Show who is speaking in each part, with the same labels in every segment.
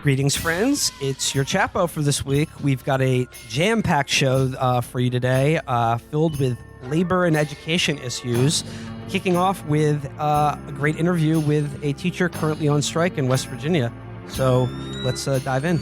Speaker 1: Greetings, friends. It's your Chapo for this week. We've got a jam-packed show for you today, filled with labor and education issues, kicking off with a great interview with a teacher currently on strike in West Virginia. So let's dive in.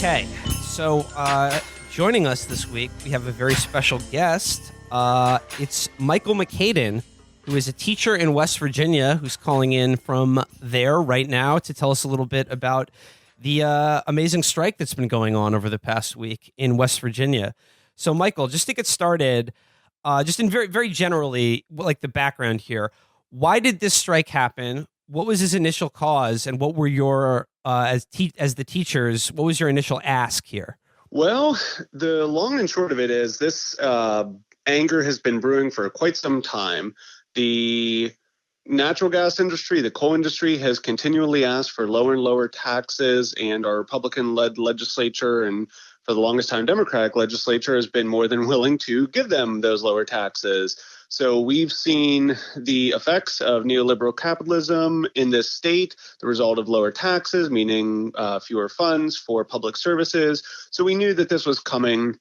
Speaker 1: Okay, so joining us this week, we have a very special guest. It's Michael Mochaidean, who is a teacher in West Virginia, who's calling in from there right now to tell us a little bit about the amazing strike that's been going on over the past week in West Virginia. So, Michael, just to get started, just in very, very generally, like the background here, why did this strike happen? What was his initial cause, and what were your, as the teachers, what was your initial ask here?
Speaker 2: Well, the long and short of it is this anger has been brewing for quite some time. The natural gas industry, the coal industry, has continually asked for lower and lower taxes, and our Republican-led legislature and for the longest time Democratic legislature has been more than willing to give them those lower taxes. So we've seen the effects of neoliberal capitalism in this state, the result of lower taxes, meaning fewer funds for public services. So we knew that this was coming.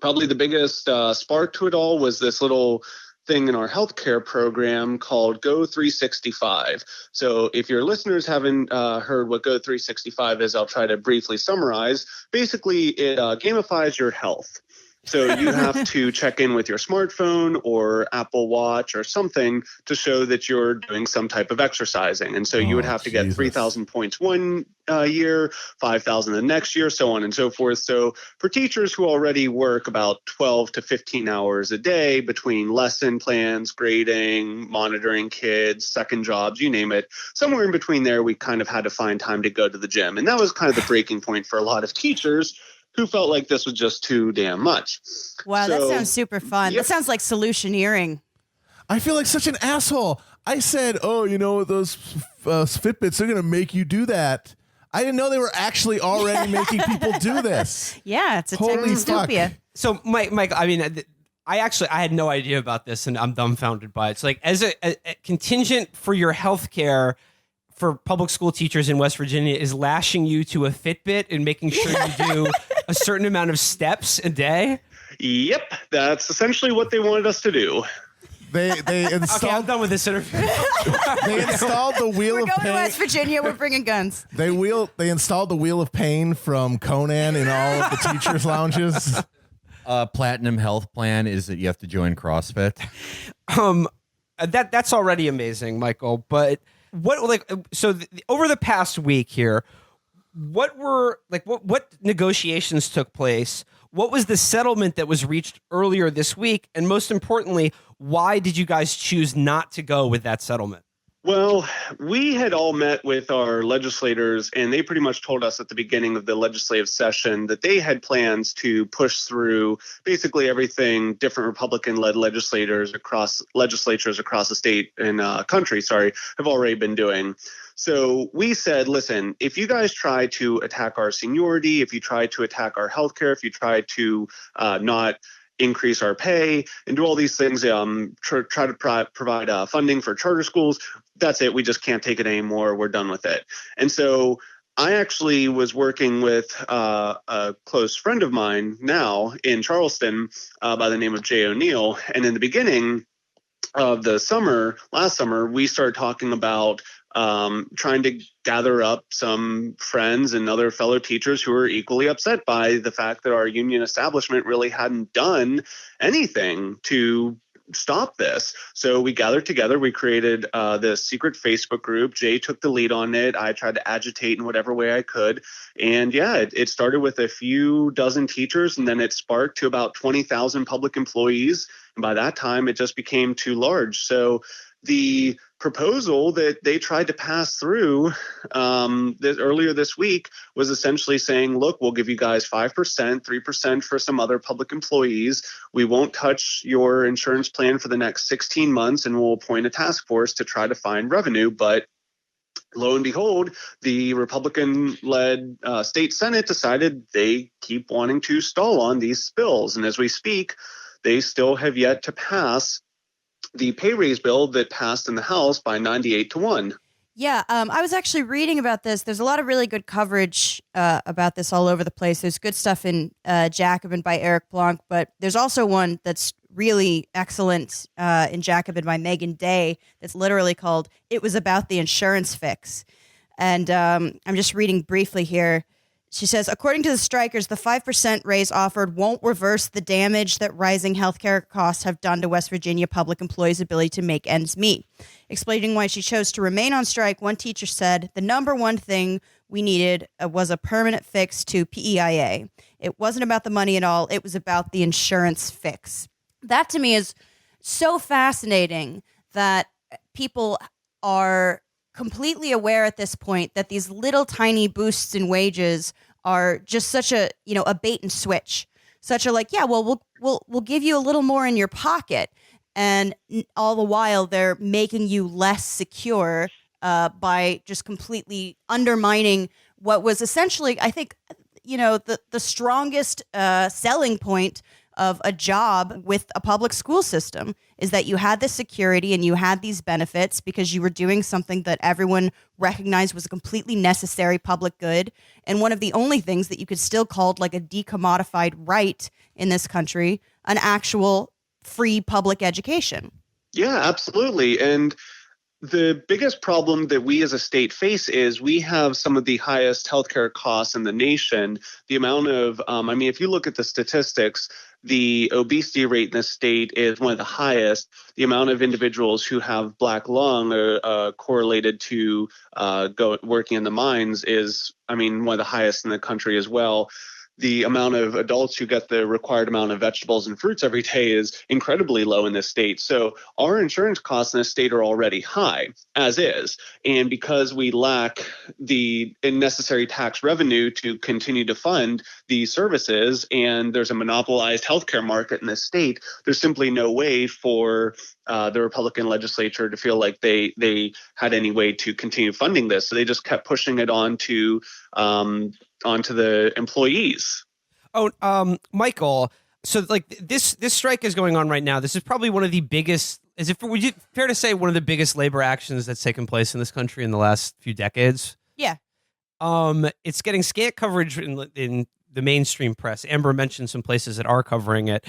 Speaker 2: Probably the biggest spark to it all was this little thing in our healthcare program called Go 365. So if your listeners haven't heard what Go 365 is, I'll try to briefly summarize. Basically, it gamifies your health. So you have to check in with your smartphone or Apple Watch or something to show that you're doing some type of exercising. And so you would have to get 3,000 points one year, 5,000 the next year, so on and so forth. So for teachers who already work about 12 to 15 hours a day between lesson plans, grading, monitoring kids, second jobs, you name it, somewhere in between there, we kind of had to find time to go to the gym. And that was kind of the breaking point for a lot of teachers who felt like this was just too damn much.
Speaker 3: Wow, that sounds super fun.
Speaker 2: Yep.
Speaker 3: That sounds like solutioneering.
Speaker 4: I feel like such an asshole. I said, oh, you know, those Fitbits, they're going to make you do that. I didn't know they were actually already making people do this.
Speaker 3: Yeah, it's a tech
Speaker 4: Holy fuck.
Speaker 3: dystopia.
Speaker 1: So, Mike, I mean, I had no idea about this, and I'm dumbfounded by it. It's like, as a contingent for your health care for public school teachers in West Virginia is lashing you to a Fitbit and making sure you do a certain amount of steps a day.
Speaker 2: Yep, that's essentially what they wanted us to do.
Speaker 4: They installed.
Speaker 1: Okay, I'm done with this interview.
Speaker 4: They installed the wheel
Speaker 3: We're
Speaker 4: of
Speaker 3: going
Speaker 4: pain.
Speaker 3: to West Virginia. We're bringing guns.
Speaker 4: They installed the wheel of pain from Conan in all of the teachers' lounges.
Speaker 5: Platinum health plan is that you have to join CrossFit.
Speaker 1: That's already amazing, Michael. But over the past week here, what negotiations took place? What was the settlement that was reached earlier this week? And most importantly, why did you guys choose not to go with that settlement?
Speaker 2: Well, we had all met with our legislators, and they pretty much told us at the beginning of the legislative session that they had plans to push through basically everything different Republican-led legislatures across the state and country, have already been doing. So we said, listen, if you guys try to attack our seniority, if you try to attack our healthcare, if you try to not increase our pay and do all these things, try to provide funding for charter schools, that's it. We just can't take it anymore. We're done with it. And so I actually was working with a close friend of mine now in Charleston by the name of Jay O'Neill. And in the beginning of the last summer, we started talking about trying to gather up some friends and other fellow teachers who are equally upset by the fact that our union establishment really hadn't done anything to stop this. So we gathered together. We created this secret Facebook group. Jay took the lead on it. I tried to agitate in whatever way I could. And yeah, it started with a few dozen teachers, and then it sparked to about 20,000 public employees. And by that time, it just became too large. So the proposal that they tried to pass through earlier this week was essentially saying, look, we'll give you guys 5%, 3% for some other public employees. We won't touch your insurance plan for the next 16 months, and we'll appoint a task force to try to find revenue. But lo and behold, the Republican-led state Senate decided they keep wanting to stall on these bills. And as we speak, they still have yet to pass the pay raise bill that passed in the House by 98-1.
Speaker 3: Yeah, I was actually reading about this. There's a lot of really good coverage about this all over the place. There's good stuff in Jacobin by Eric Blanc, but there's also one that's really excellent in Jacobin by Megan Day that's literally called "It Was About the Insurance Fix." And I'm just reading briefly here. She says, according to the strikers, the 5% raise offered won't reverse the damage that rising healthcare costs have done to West Virginia public employees' ability to make ends meet. Explaining why she chose to remain on strike, one teacher said, the number one thing we needed was a permanent fix to PEIA. It wasn't about the money at all. It was about the insurance fix. That to me is so fascinating that people are completely aware at this point that these little tiny boosts in wages are just such a, a bait and switch. Such a like, yeah, well, we'll give you a little more in your pocket. And all the while they're making you less secure by just completely undermining what was essentially, I think, the strongest selling point of a job with a public school system is that you had this security and you had these benefits because you were doing something that everyone recognized was a completely necessary public good. And one of the only things that you could still call like a decommodified right in this country, an actual free public education.
Speaker 2: Yeah, absolutely. And the biggest problem that we as a state face is we have some of the highest healthcare costs in the nation. The amount of, if you look at the statistics, the obesity rate in the state is one of the highest. The amount of individuals who have black lung correlated to working in the mines is, one of the highest in the country as well. The amount of adults who get the required amount of vegetables and fruits every day is incredibly low in this state. So our insurance costs in this state are already high, as is. And because we lack the necessary tax revenue to continue to fund these services, and there's a monopolized healthcare market in this state, there's simply no way for the Republican legislature to feel like they had any way to continue funding this. So they just kept pushing it onto the employees.
Speaker 1: Oh, Michael. So like this strike is going on right now. This is probably one of the biggest. Would you fair to say one of the biggest labor actions that's taken place in this country in the last few decades?
Speaker 3: Yeah.
Speaker 1: It's getting scant coverage in the mainstream press. Amber mentioned some places that are covering it,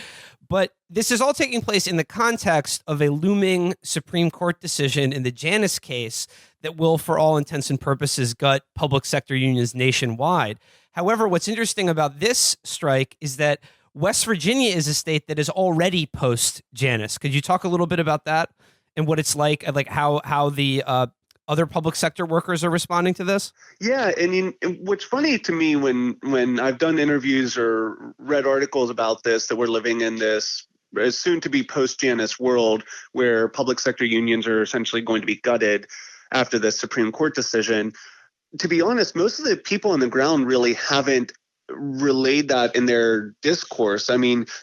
Speaker 1: but this is all taking place in the context of a looming Supreme Court decision in the Janus case that will, for all intents and purposes, gut public sector unions nationwide. However, what's interesting about this strike is that West Virginia is a state that is already post-Janus. Could you talk a little bit about that and what it's like how the other public sector workers are responding to this?
Speaker 2: Yeah, what's funny to me when I've done interviews or read articles about this, that we're living in this soon to be post-Janus world where public sector unions are essentially going to be gutted after the Supreme Court decision. To be honest, most of the people on the ground really haven't relayed that in their discourse.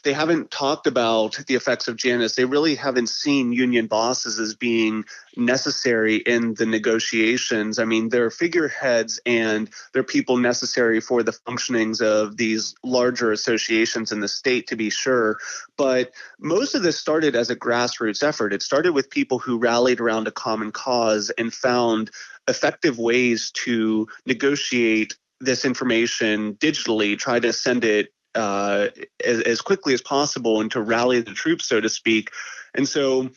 Speaker 2: They haven't talked about the effects of Janus. They really haven't seen union bosses as being necessary in the negotiations. They're figureheads and they're people necessary for the functionings of these larger associations in the state, to be sure. But most of this started as a grassroots effort. It started with people who rallied around a common cause and found effective ways to negotiate this information digitally, try to send it as quickly as possible and to rally the troops, so to speak. And so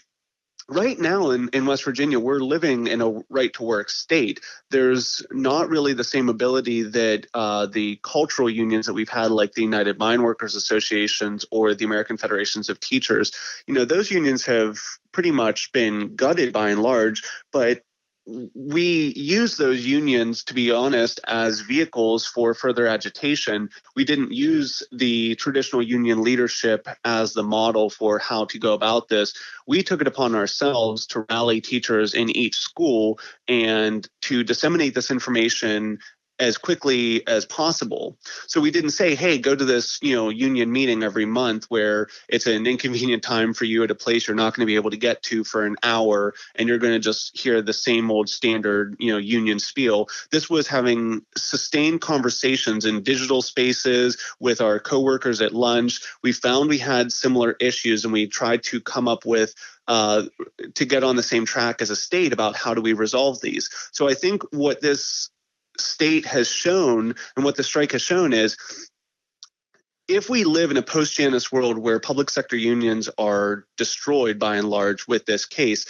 Speaker 2: right now in West Virginia, we're living in a right-to-work state. There's not really the same ability that the cultural unions that we've had, like the United Mine Workers Associations or the American Federations of Teachers, those unions have pretty much been gutted by and large, but we use those unions, to be honest, as vehicles for further agitation. We didn't use the traditional union leadership as the model for how to go about this. We took it upon ourselves to rally teachers in each school and to disseminate this information as quickly as possible. So we didn't say, hey, go to this, union meeting every month where it's an inconvenient time for you at a place you're not going to be able to get to for an hour, and you're going to just hear the same old standard, union spiel. This was having sustained conversations in digital spaces with our coworkers at lunch. We found we had similar issues, and we tried to come up with to get on the same track as a state about how do we resolve these. So I think what this state has shown and what the strike has shown is, if we live in a post-Janus world where public sector unions are destroyed by and large with this case,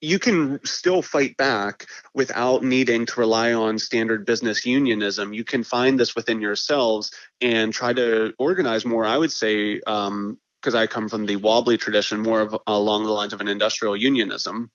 Speaker 2: you can still fight back without needing to rely on standard business unionism. You can find this within yourselves and try to organize more, I would say, because I come from the wobbly tradition, more of along the lines of an industrial unionism.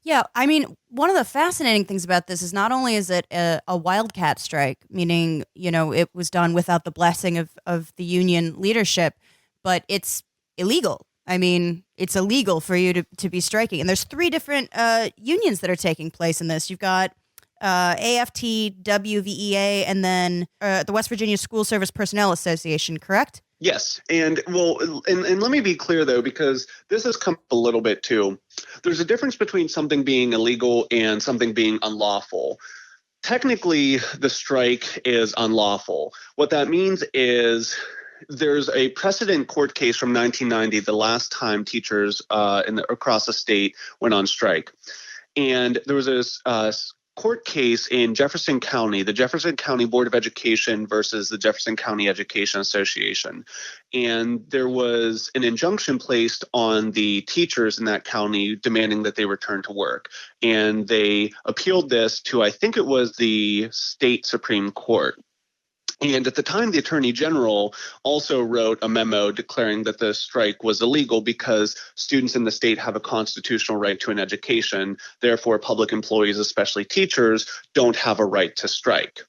Speaker 3: Yeah, I mean, one of the fascinating things about this is not only is it a wildcat strike, meaning, it was done without the blessing of the union leadership, but it's illegal. I mean, it's illegal for you to be striking. And there's 3 different unions that are taking place in this. You've got AFT, WVEA, and then the West Virginia School Service Personnel Association, correct?
Speaker 2: Yes. And let me be clear, though, because this has come up a little bit, too. There's a difference between something being illegal and something being unlawful. Technically, the strike is unlawful. What that means is there's a precedent court case from 1990, the last time teachers across the state went on strike. And there was a court case in Jefferson County, the Jefferson County Board of Education versus the Jefferson County Education Association. And there was an injunction placed on the teachers in that county demanding that they return to work. And they appealed this to, I think it was the state Supreme Court. And at the time, the Attorney General also wrote a memo declaring that the strike was illegal because students in the state have a constitutional right to an education. Therefore, public employees, especially teachers, don't have a right to strike.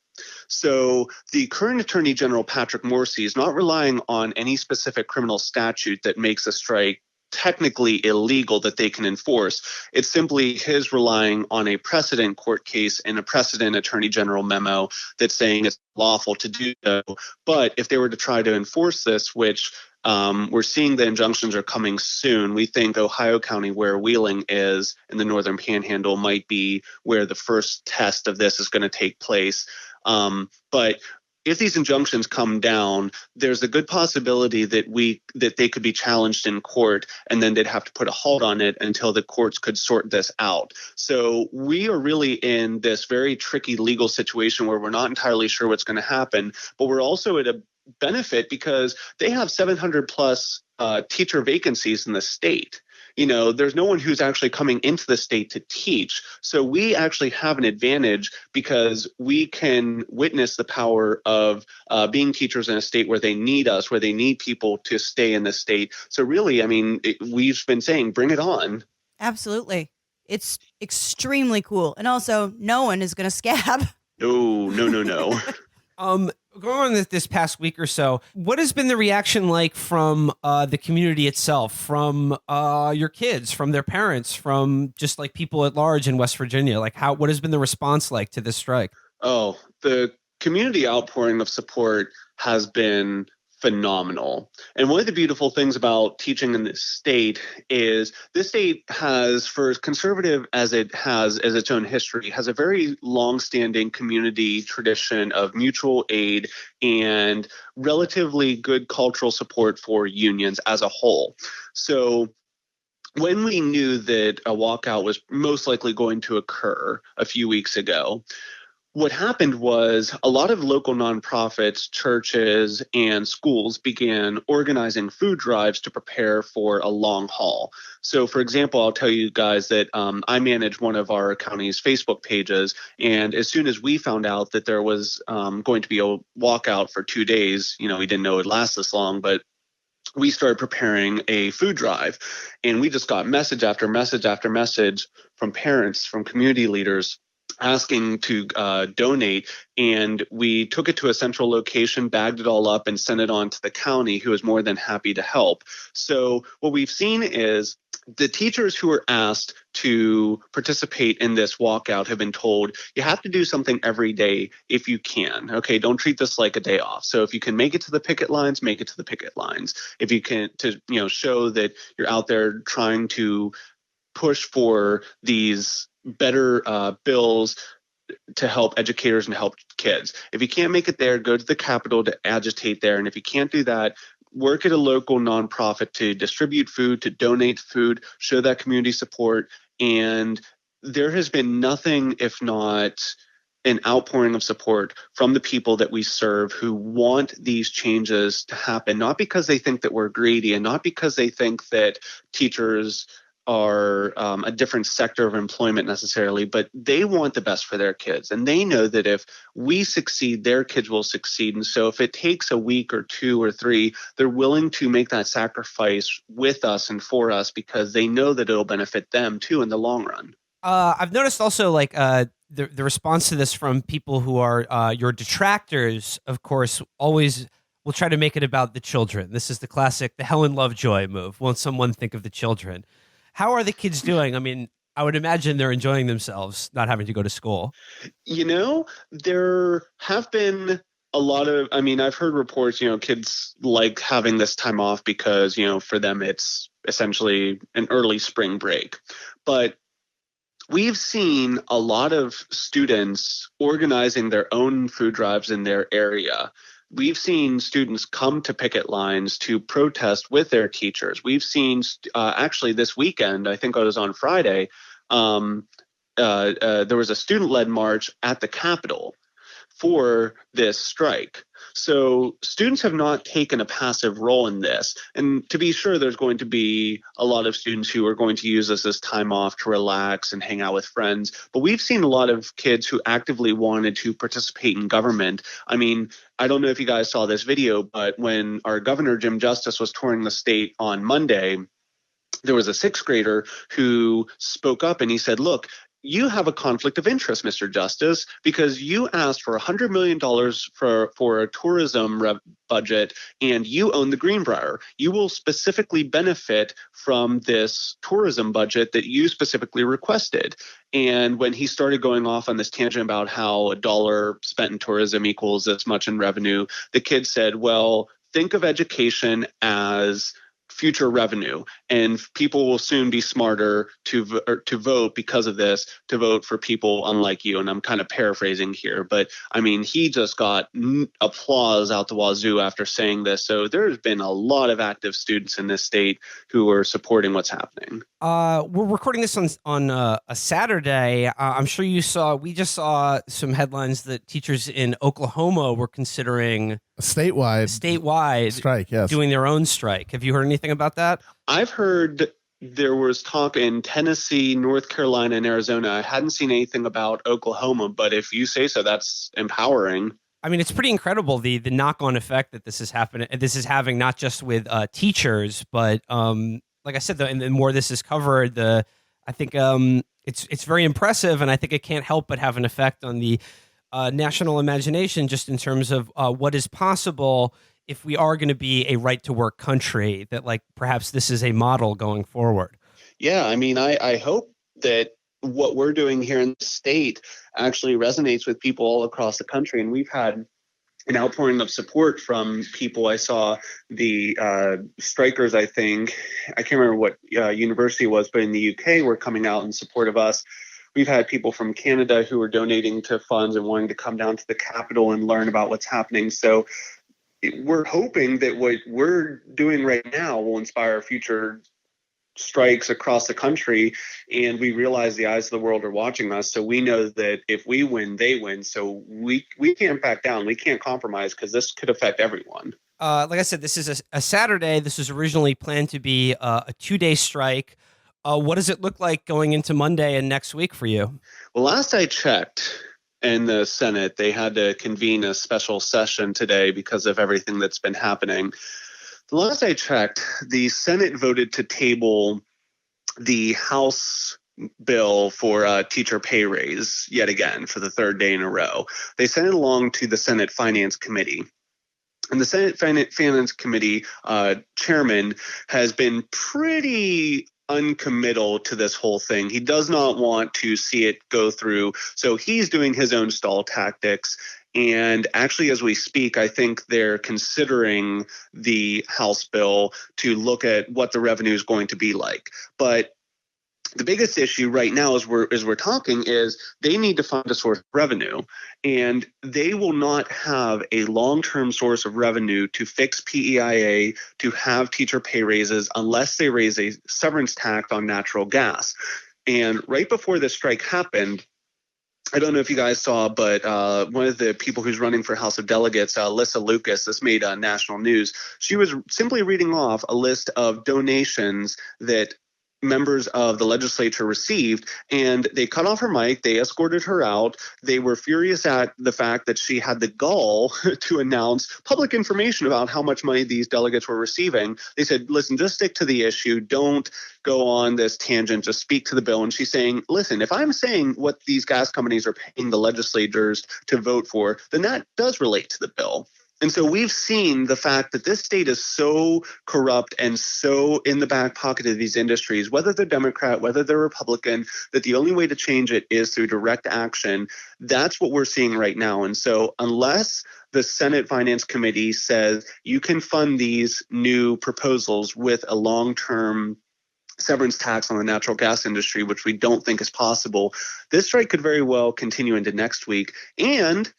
Speaker 2: So the current Attorney General, Patrick Morrisey, is not relying on any specific criminal statute that makes a strike technically illegal that they can enforce. It's simply his relying on a precedent court case and a precedent attorney general memo that's saying it's lawful to do so. But if they were to try to enforce this, which we're seeing the injunctions are coming soon, we think Ohio County, where Wheeling is in the Northern Panhandle, might be where the first test of this is going to take place. But if these injunctions come down, there's a good possibility that they could be challenged in court, and then they'd have to put a halt on it until the courts could sort this out. So we are really in this very tricky legal situation where we're not entirely sure what's going to happen, but we're also at a benefit because they have 700 plus teacher vacancies in the state. There's no one who's actually coming into the state to teach. So we actually have an advantage because we can witness the power of being teachers in a state where they need us, where they need people to stay in the state. So really, I mean, we've been saying, bring it on.
Speaker 3: Absolutely. It's extremely cool. And also, no one is going to scab.
Speaker 2: No.
Speaker 1: Going on this past week or so, what has been the reaction like from the community itself, from your kids, from their parents, from just like people at large in West Virginia? Like, what has been the response like to this strike?
Speaker 2: Oh, the community outpouring of support has been phenomenal. And one of the beautiful things about teaching in this state is this state has, for as conservative as it has as its own history, has a very long-standing community tradition of mutual aid and relatively good cultural support for unions as a whole. So when we knew that a walkout was most likely going to occur a few weeks ago, what happened was a lot of local nonprofits, churches, and schools began organizing food drives to prepare for a long haul. So, for example, I'll tell you guys that I manage one of our county's Facebook pages, and as soon as we found out that there was going to be a walkout for 2 days, we didn't know it would last this long, but we started preparing a food drive, and we just got message after message after message from parents, from community leaders, asking to donate, and we took it to a central location, bagged it all up, and sent it on to the county, who was more than happy to help. So what we've seen is the teachers who are asked to participate in this walkout have been told you have to do something every day if you can. Okay, don't treat this like a day off. So if you can make it to the picket lines, make it to the picket lines. If you can, to show that you're out there trying to push for these better bills to help educators and help kids. If you can't make it there, go to the Capitol to agitate there. And if you can't do that, work at a local nonprofit to distribute food, to donate food, show that community support. And there has been nothing if not an outpouring of support from the people that we serve who want these changes to happen, not because they think that we're greedy and not because they think that teachers are a different sector of employment necessarily, but they want the best for their kids. And they know that if we succeed, their kids will succeed. And so if it takes a week or 2 or 3, they're willing to make that sacrifice with us and for us because they know that it'll benefit them too in the long run.
Speaker 1: I've noticed also like the response to this from people who are your detractors, of course, always will try to make it about the children. This is the classic, the Helen Lovejoy move. Won't someone think of the children? How are the kids doing? I mean, I would imagine they're enjoying themselves, not having to go to school.
Speaker 2: There have been a lot of, I've heard reports, kids like having this time off because, for them, it's essentially an early spring break. But we've seen a lot of students organizing their own food drives in their area. We've seen students come to picket lines to protest with their teachers. We've seen actually this weekend, I think it was on Friday, there was a student-led march at the Capitol for this strike. So students have not taken a passive role in this. And to be sure, there's going to be a lot of students who are going to use this as time off to relax and hang out with friends. But we've seen a lot of kids who actively wanted to participate in government. I don't know if you guys saw this video, but when our governor, Jim Justice, was touring the state on Monday, there was a 6th grader who spoke up and he said, look, you have a conflict of interest, Mr. Justice, because you asked for $100 million for a tourism budget and you own the Greenbrier. You will specifically benefit from this tourism budget that you specifically requested. And when he started going off on this tangent about how $1 spent in tourism equals this much in revenue, the kid said, well, think of education as future revenue, and people will soon be smarter to vote because of this, to vote for people unlike you. And I'm kind of paraphrasing here, but he just got applause out the wazoo after saying this. So there's been a lot of active students in this state who are supporting what's happening.
Speaker 1: We're recording this on a Saturday. I'm sure we just saw some headlines that teachers in Oklahoma were considering
Speaker 4: a statewide
Speaker 1: strike,
Speaker 4: yes,
Speaker 1: doing their own strike. Have you heard anything about that?
Speaker 2: I've heard there was talk in Tennessee, North Carolina, and Arizona. I hadn't seen anything about Oklahoma, but if you say so, that's empowering.
Speaker 1: It's pretty incredible the knock-on effect that this is happening. This is having not just with teachers, but like I said, and the more this is covered, I think it's very impressive, and I think it can't help but have an effect on the national imagination, just in terms of what is possible if we are going to be a right-to-work country, that perhaps this is a model going forward.
Speaker 2: Yeah, I hope that what we're doing here in the state actually resonates with people all across the country. And we've had an outpouring of support from people. I saw the strikers, I can't remember what university it was, but in the UK were coming out in support of us. We've had people from Canada who are donating to funds and wanting to come down to the Capitol and learn about what's happening. So we're hoping that what we're doing right now will inspire future strikes across the country. And we realize the eyes of the world are watching us. So we know that if we win, they win. So we can't back down. We can't compromise because this could affect everyone.
Speaker 1: Like I said, this is a Saturday. This was originally planned to be a 2-day strike. What does it look like going into Monday and next week for you?
Speaker 2: Well, last I checked in the Senate, they had to convene a special session today because of everything that's been happening. The last I checked, the Senate voted to table the House bill for a teacher pay raise yet again for the 3rd day in a row. They sent it along to the Senate Finance Committee. And the Senate Finance Committee chairman has been pretty uncommittal to this whole thing. He does not want to see it go through. So he's doing his own stall tactics. And actually, as we speak, I think they're considering the House bill to look at what the revenue is going to be like. But the biggest issue right now as we're talking is they need to find a source of revenue, and they will not have a long-term source of revenue to fix PEIA, to have teacher pay raises, unless they raise a severance tax on natural gas. And right before this strike happened, I don't know if you guys saw, but one of the people who's running for House of Delegates, Lissa Lucas, this made national news. She was simply reading off a list of donations that members of the legislature received, and they cut off her mic. They escorted her out. They were furious at the fact that she had the gall to announce public information about how much money these delegates were receiving. They said, listen, just stick to the issue. Don't go on this tangent. Just speak to the bill. And she's saying, listen, if I'm saying what these gas companies are paying the legislators to vote for, then that does relate to the bill. And so we've seen the fact that this state is so corrupt and so in the back pocket of these industries, whether they're Democrat, whether they're Republican, that the only way to change it is through direct action. That's what we're seeing right now. And so unless the Senate Finance Committee says you can fund these new proposals with a long-term severance tax on the natural gas industry, which we don't think is possible, this strike could very well continue into next week. And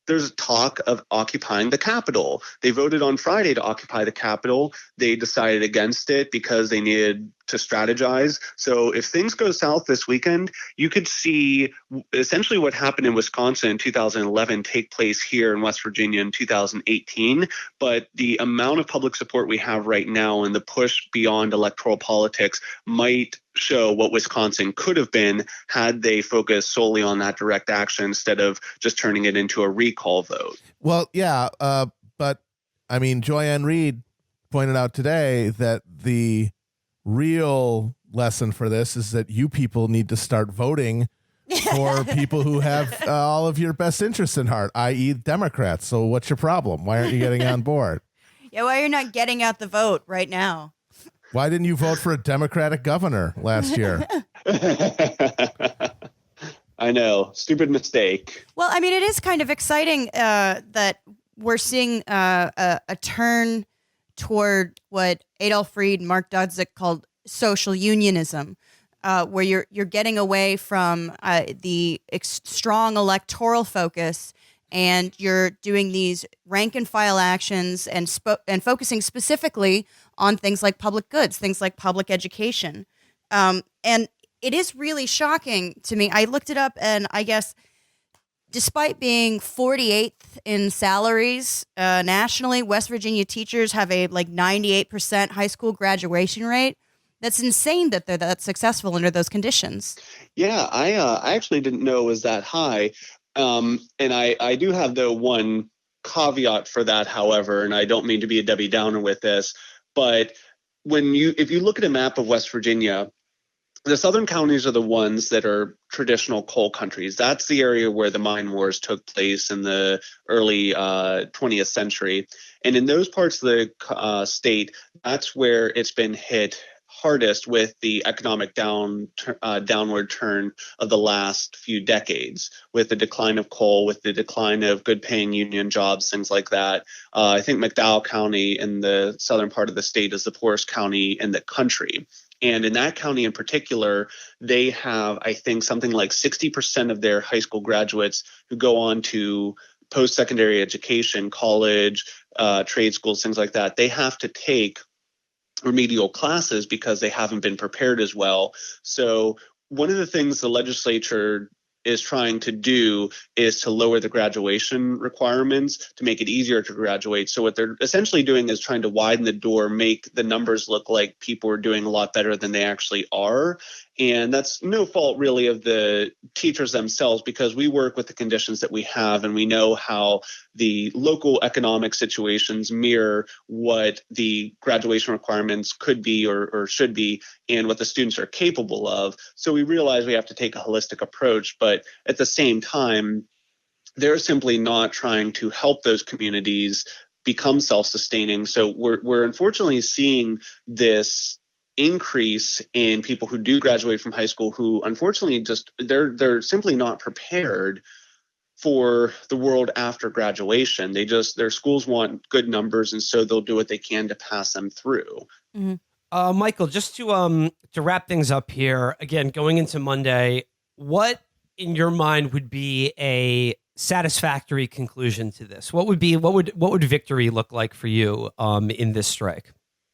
Speaker 2: there's talk of occupying the Capitol. They voted on Friday to occupy the Capitol. They decided against it because they needed to strategize. So if things go south this weekend, you could see essentially what happened in Wisconsin in 2011 take place here in West Virginia in 2018. But the amount of public support we have right now and the push beyond electoral politics might show what Wisconsin could have been had they focused solely on that direct action instead of just turning it into a recall vote.
Speaker 4: Well, yeah, but I mean, Joyanne Reed pointed out today that the real lesson for this is that you people need to start voting for people who have all of your best interests in heart, i.e. Democrats. So what's your problem? Why aren't you getting on board?
Speaker 3: Yeah, why you're not getting out the vote right now?
Speaker 4: Why didn't you vote for a Democratic governor last year?
Speaker 2: I know. Stupid mistake.
Speaker 3: Well, I mean, it is kind of exciting that we're seeing a turn toward what Adolf Fried and Mark Dudzik called social unionism, where you're getting away from the strong electoral focus, and you're doing these rank and file actions and focusing specifically on things like public goods, things like public education. And it is really shocking to me. I looked it up, and I guess despite being 48th in salaries nationally, West Virginia teachers have a 98% high school graduation rate. That's insane that they're that successful under those conditions.
Speaker 2: Yeah, I actually didn't know it was that high. And I do have the one caveat for that, however, and I don't mean to be a Debbie Downer with this, but if you look at a map of West Virginia, the southern counties are the ones that are traditional coal countries. That's the area where the mine wars took place in the early 20th century. And in those parts of the state, that's where it's been hit hardest with the economic downward turn of the last few decades, with the decline of coal, with the decline of good paying union jobs, things like that. I think McDowell County in the southern part of the state is the poorest county in the country. And in that county in particular, they have, I think, something like 60% of their high school graduates who go on to post-secondary education, college, trade schools, things like that. They have to take remedial classes because they haven't been prepared as well. So one of the things the legislature is trying to do is to lower the graduation requirements to make it easier to graduate. So what they're essentially doing is trying to widen the door, make the numbers look like people are doing a lot better than they actually are. And that's no fault really of the teachers themselves, because we work with the conditions that we have, and we know how the local economic situations mirror what the graduation requirements could be or should be, and what the students are capable of. So we realize we have to take a holistic approach, but at the same time, they're simply not trying to help those communities become self-sustaining. So we're unfortunately seeing this increase in people who do graduate from high school who unfortunately just they're simply not prepared for the world after graduation. Their schools want good numbers, and so they'll do what they can to pass them through.
Speaker 3: Mm-hmm.
Speaker 1: Michael, just to wrap things up here, again, going into Monday, what in your mind would be a satisfactory conclusion to this? What would victory look like for you in this strike?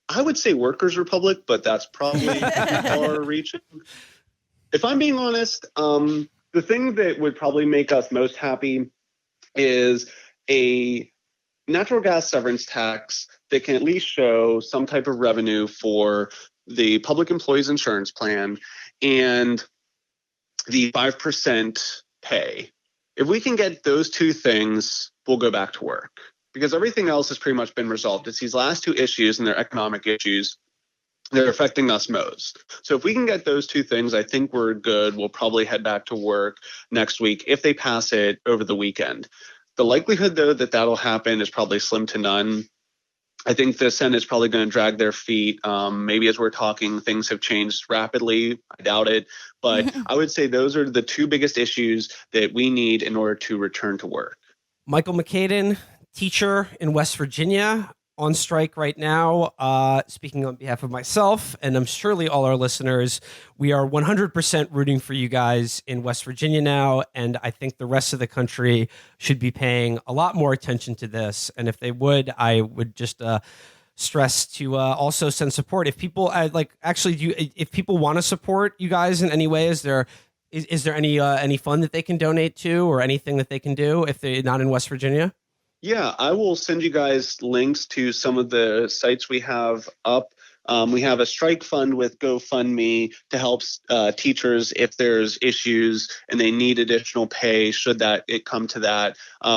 Speaker 2: I would say Workers' Republic, but that's probably far reaching. If I'm being honest, the thing that would probably make us most happy is a natural gas severance tax that can at least show some type of revenue for the public employees insurance plan and the 5% pay. If we can get those two things, we'll go back to work, because everything else has pretty much been resolved. It's these last two issues, and they're economic issues, that are affecting us most. So if we can get those two things, I think we're good. We'll probably head back to work next week if they pass it over the weekend. The likelihood, though, that that'll happen is probably slim to none. I think the Senate is probably going to drag their feet. Maybe as we're talking, things have changed rapidly. I doubt it. But I would say those are the two biggest issues that we need in order to return to work.
Speaker 1: Michael Mochaidean, teacher in West Virginia, on strike right now. Speaking on behalf of myself, and I'm surely all our listeners, we are 100% rooting for you guys in West Virginia now, and I think the rest of the country should be paying a lot more attention to this. And if they would, I would just stress to also send support. If people if people want to support you guys in any way, is there any fund that they can donate to, or anything that they can do if they're not in West Virginia?
Speaker 2: Yeah, I will send you guys links to some of the sites we have up. We have a strike fund with GoFundMe to help teachers if there's issues and they need additional pay, should it come to that.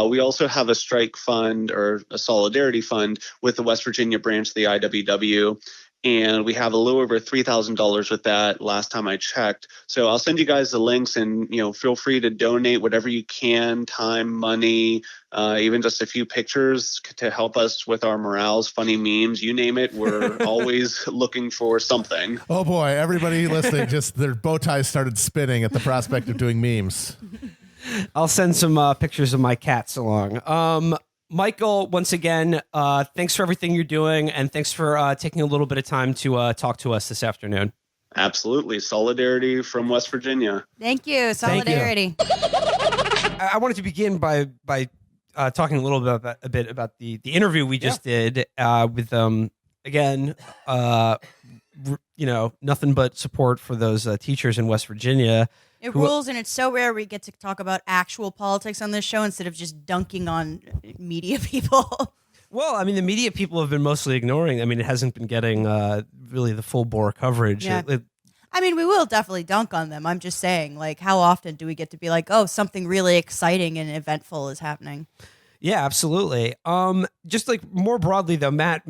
Speaker 2: We also have a strike fund, or a solidarity fund, with the West Virginia branch of the IWW. And we have a little over $3,000 with that last time I checked. So I'll send you guys the links, and feel free to donate whatever you can, time, money, even just a few pictures to help us with our morales, funny memes, you name it. We're always looking for something.
Speaker 4: Oh boy, everybody listening, just their bow ties started spinning at the prospect of doing memes.
Speaker 1: I'll send some pictures of my cats along. Michael, once again, thanks for everything you're doing, and thanks for taking a little bit of time to talk to us this afternoon.
Speaker 2: Absolutely. Solidarity from West Virginia.
Speaker 3: Thank you. Solidarity.
Speaker 1: I wanted to begin by talking a little bit about the interview we just did with again, nothing but support for those teachers in West Virginia.
Speaker 3: It rules, and it's so rare we get to talk about actual politics on this show instead of just dunking on media people.
Speaker 1: Well, I mean, the media people have been mostly ignoring. I mean, it hasn't been getting really the full bore coverage.
Speaker 3: Yeah. I mean, we will definitely dunk on them. I'm just saying, how often do we get to be like, oh, something really exciting and eventful is happening?
Speaker 1: Yeah, absolutely. Just more broadly, though, Matt,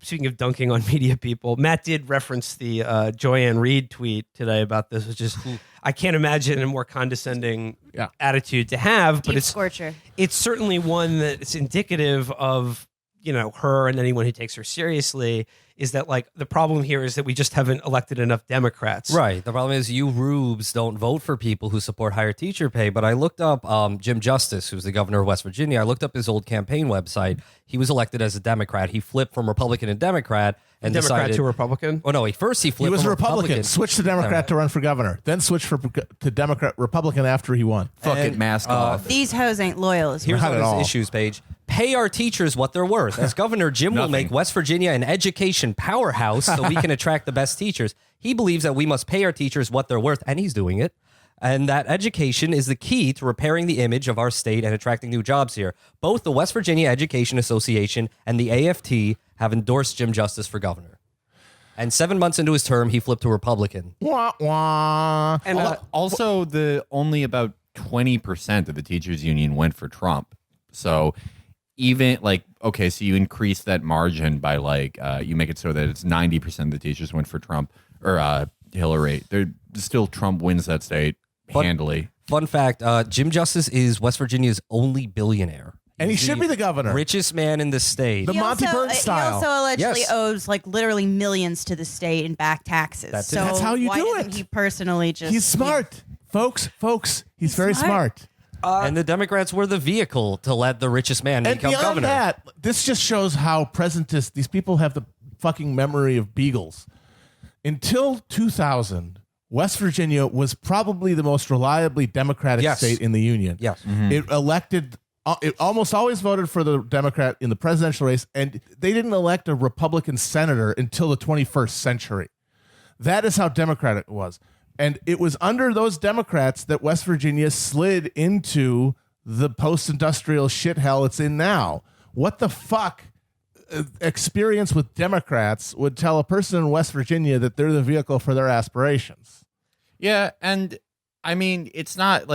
Speaker 1: speaking of dunking on media people, Matt did reference the Joanne Reed tweet today about this, which is, I can't imagine a more condescending attitude to have, but it's certainly one that's indicative of, her and anyone who takes her seriously, is that the problem here is that we just haven't elected enough Democrats.
Speaker 6: Right. The problem is you rubes don't vote for people who support higher teacher pay. But I looked up Jim Justice, who's the governor of West Virginia. I looked up his old campaign website. He was elected as a Democrat. He flipped from Republican to Democrat and
Speaker 1: Democrat to Republican?
Speaker 6: Oh, no. He flipped
Speaker 4: He was
Speaker 6: from
Speaker 4: a Republican, switched to Democrat to run for governor, then switched to Republican after he won.
Speaker 5: Fucking mask off.
Speaker 3: These hoes ain't loyal.
Speaker 6: Here's on his issues page. Pay our teachers what they're worth. As governor, Jim will make West Virginia an education powerhouse so we can attract the best teachers. He believes that we must pay our teachers what they're worth, and he's doing it. And that education is the key to repairing the image of our state and attracting new jobs here. Both the West Virginia Education Association and the AFT have endorsed Jim Justice for governor. And 7 months into his term, he flipped to Republican.
Speaker 4: Wah, wah.
Speaker 5: And also, only about 20% of the teachers union went for Trump. So even so you increase that margin by you make it so that it's 90% of the teachers went for Trump or Hillary. Still Trump wins that state handily.
Speaker 6: Fun fact, Jim Justice is West Virginia's only billionaire.
Speaker 4: And he should be the governor.
Speaker 6: Richest man in the state.
Speaker 4: The Monty Burns style.
Speaker 3: He also allegedly
Speaker 6: Yes.
Speaker 3: owes like literally millions to the state in back taxes.
Speaker 6: That's it.
Speaker 3: so
Speaker 4: That's how you
Speaker 3: why
Speaker 4: do
Speaker 3: doesn't
Speaker 4: it.
Speaker 3: He personally just
Speaker 4: He's smart. Folks, he's very smart.
Speaker 6: And the Democrats were the vehicle to let the richest man
Speaker 4: And
Speaker 6: become
Speaker 4: beyond
Speaker 6: governor.
Speaker 4: that, this just shows how presentist these people have the fucking memory of beagles. Until 2000, West Virginia was probably the most reliably Democratic
Speaker 6: Yes.
Speaker 4: state in the Union.
Speaker 6: Yes.
Speaker 4: It elected, it almost always voted for the Democrat in the presidential race, and they didn't elect a Republican senator until the 21st century. That is how Democratic it was. And it was under those Democrats that West Virginia slid into the post-industrial shithell it's in now. What the fuck experience with Democrats would tell a person in West Virginia that they're the vehicle for their aspirations?
Speaker 5: Yeah, and I mean, it's not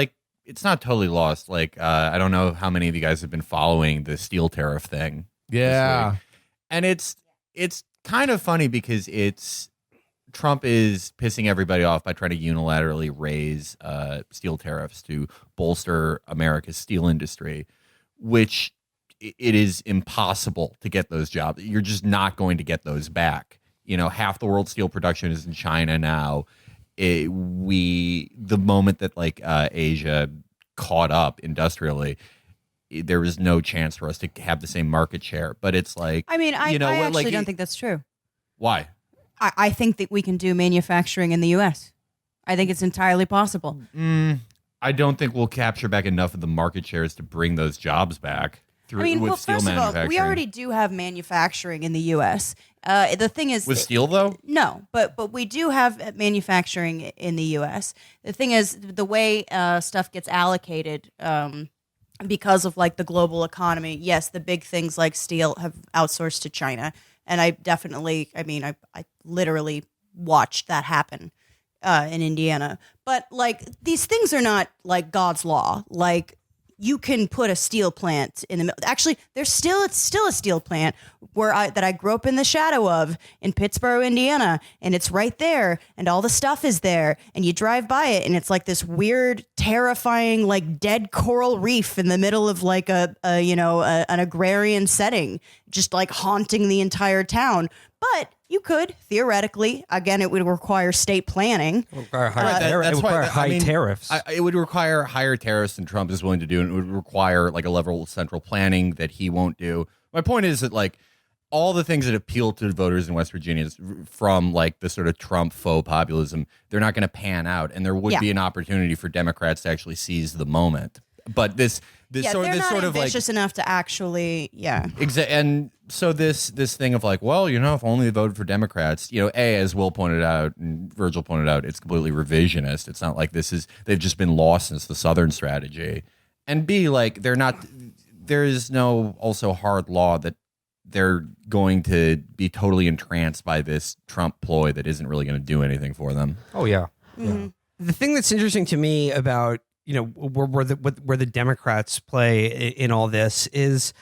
Speaker 5: totally lost. Like, I don't know how many of you guys have been following the steel tariff thing.
Speaker 4: Yeah.
Speaker 5: This week. And it's kind of funny because Trump is pissing everybody off by trying to unilaterally raise steel tariffs to bolster America's steel industry, which it is impossible to get those jobs. You're just not going to get those back. You know, half the world's steel production is in China now. The moment that Asia caught up industrially, there was no chance for us to have the same market share. But it's like,
Speaker 3: I mean, I actually don't think that's true.
Speaker 5: Why?
Speaker 3: I think that we can do manufacturing in the U.S. I think it's entirely possible.
Speaker 5: I don't think we'll capture back enough of the market shares to bring those jobs back. With steel
Speaker 3: first of all,
Speaker 5: manufacturing.
Speaker 3: we already do have manufacturing in the U.S. The thing is,
Speaker 5: With steel, though?
Speaker 3: no, but we do have manufacturing in the U.S. The thing is, the way stuff gets allocated because of like the global economy. Yes, the big things like steel have outsourced to China, and I literally watched that happen in Indiana. But like these things are not like God's law. Like, you can put a steel plant in the middle. Actually, it's still a steel plant that I grew up in the shadow of in Pittsburgh, Indiana, and it's right there, and all the stuff is there, and you drive by it, and it's like this weird, terrifying, like dead coral reef in the middle of like an agrarian setting, just like haunting the entire town. But you could theoretically, again, it would require state planning.
Speaker 6: It would require high tariffs.
Speaker 5: It would require higher tariffs than Trump is willing to do, and it would require like a level of central planning that he won't do. My point is that like all the things that appeal to voters in West Virginia from like the sort of Trump faux populism, they're not going to pan out, and there would be an opportunity for Democrats to actually seize the moment. But this sort of
Speaker 3: ambitious enough to actually,
Speaker 5: and so this thing of like, well, you know, if only they voted for Democrats, you know, as Will pointed out and Virgil pointed out, it's completely revisionist. It's not like they've just been lost since the Southern strategy, and B, like there is no also hard law that they're going to be totally entranced by this Trump ploy that isn't really going to do anything for them.
Speaker 6: Oh yeah.
Speaker 3: Mm-hmm.
Speaker 1: The thing that's interesting to me about where the Democrats play in all this is,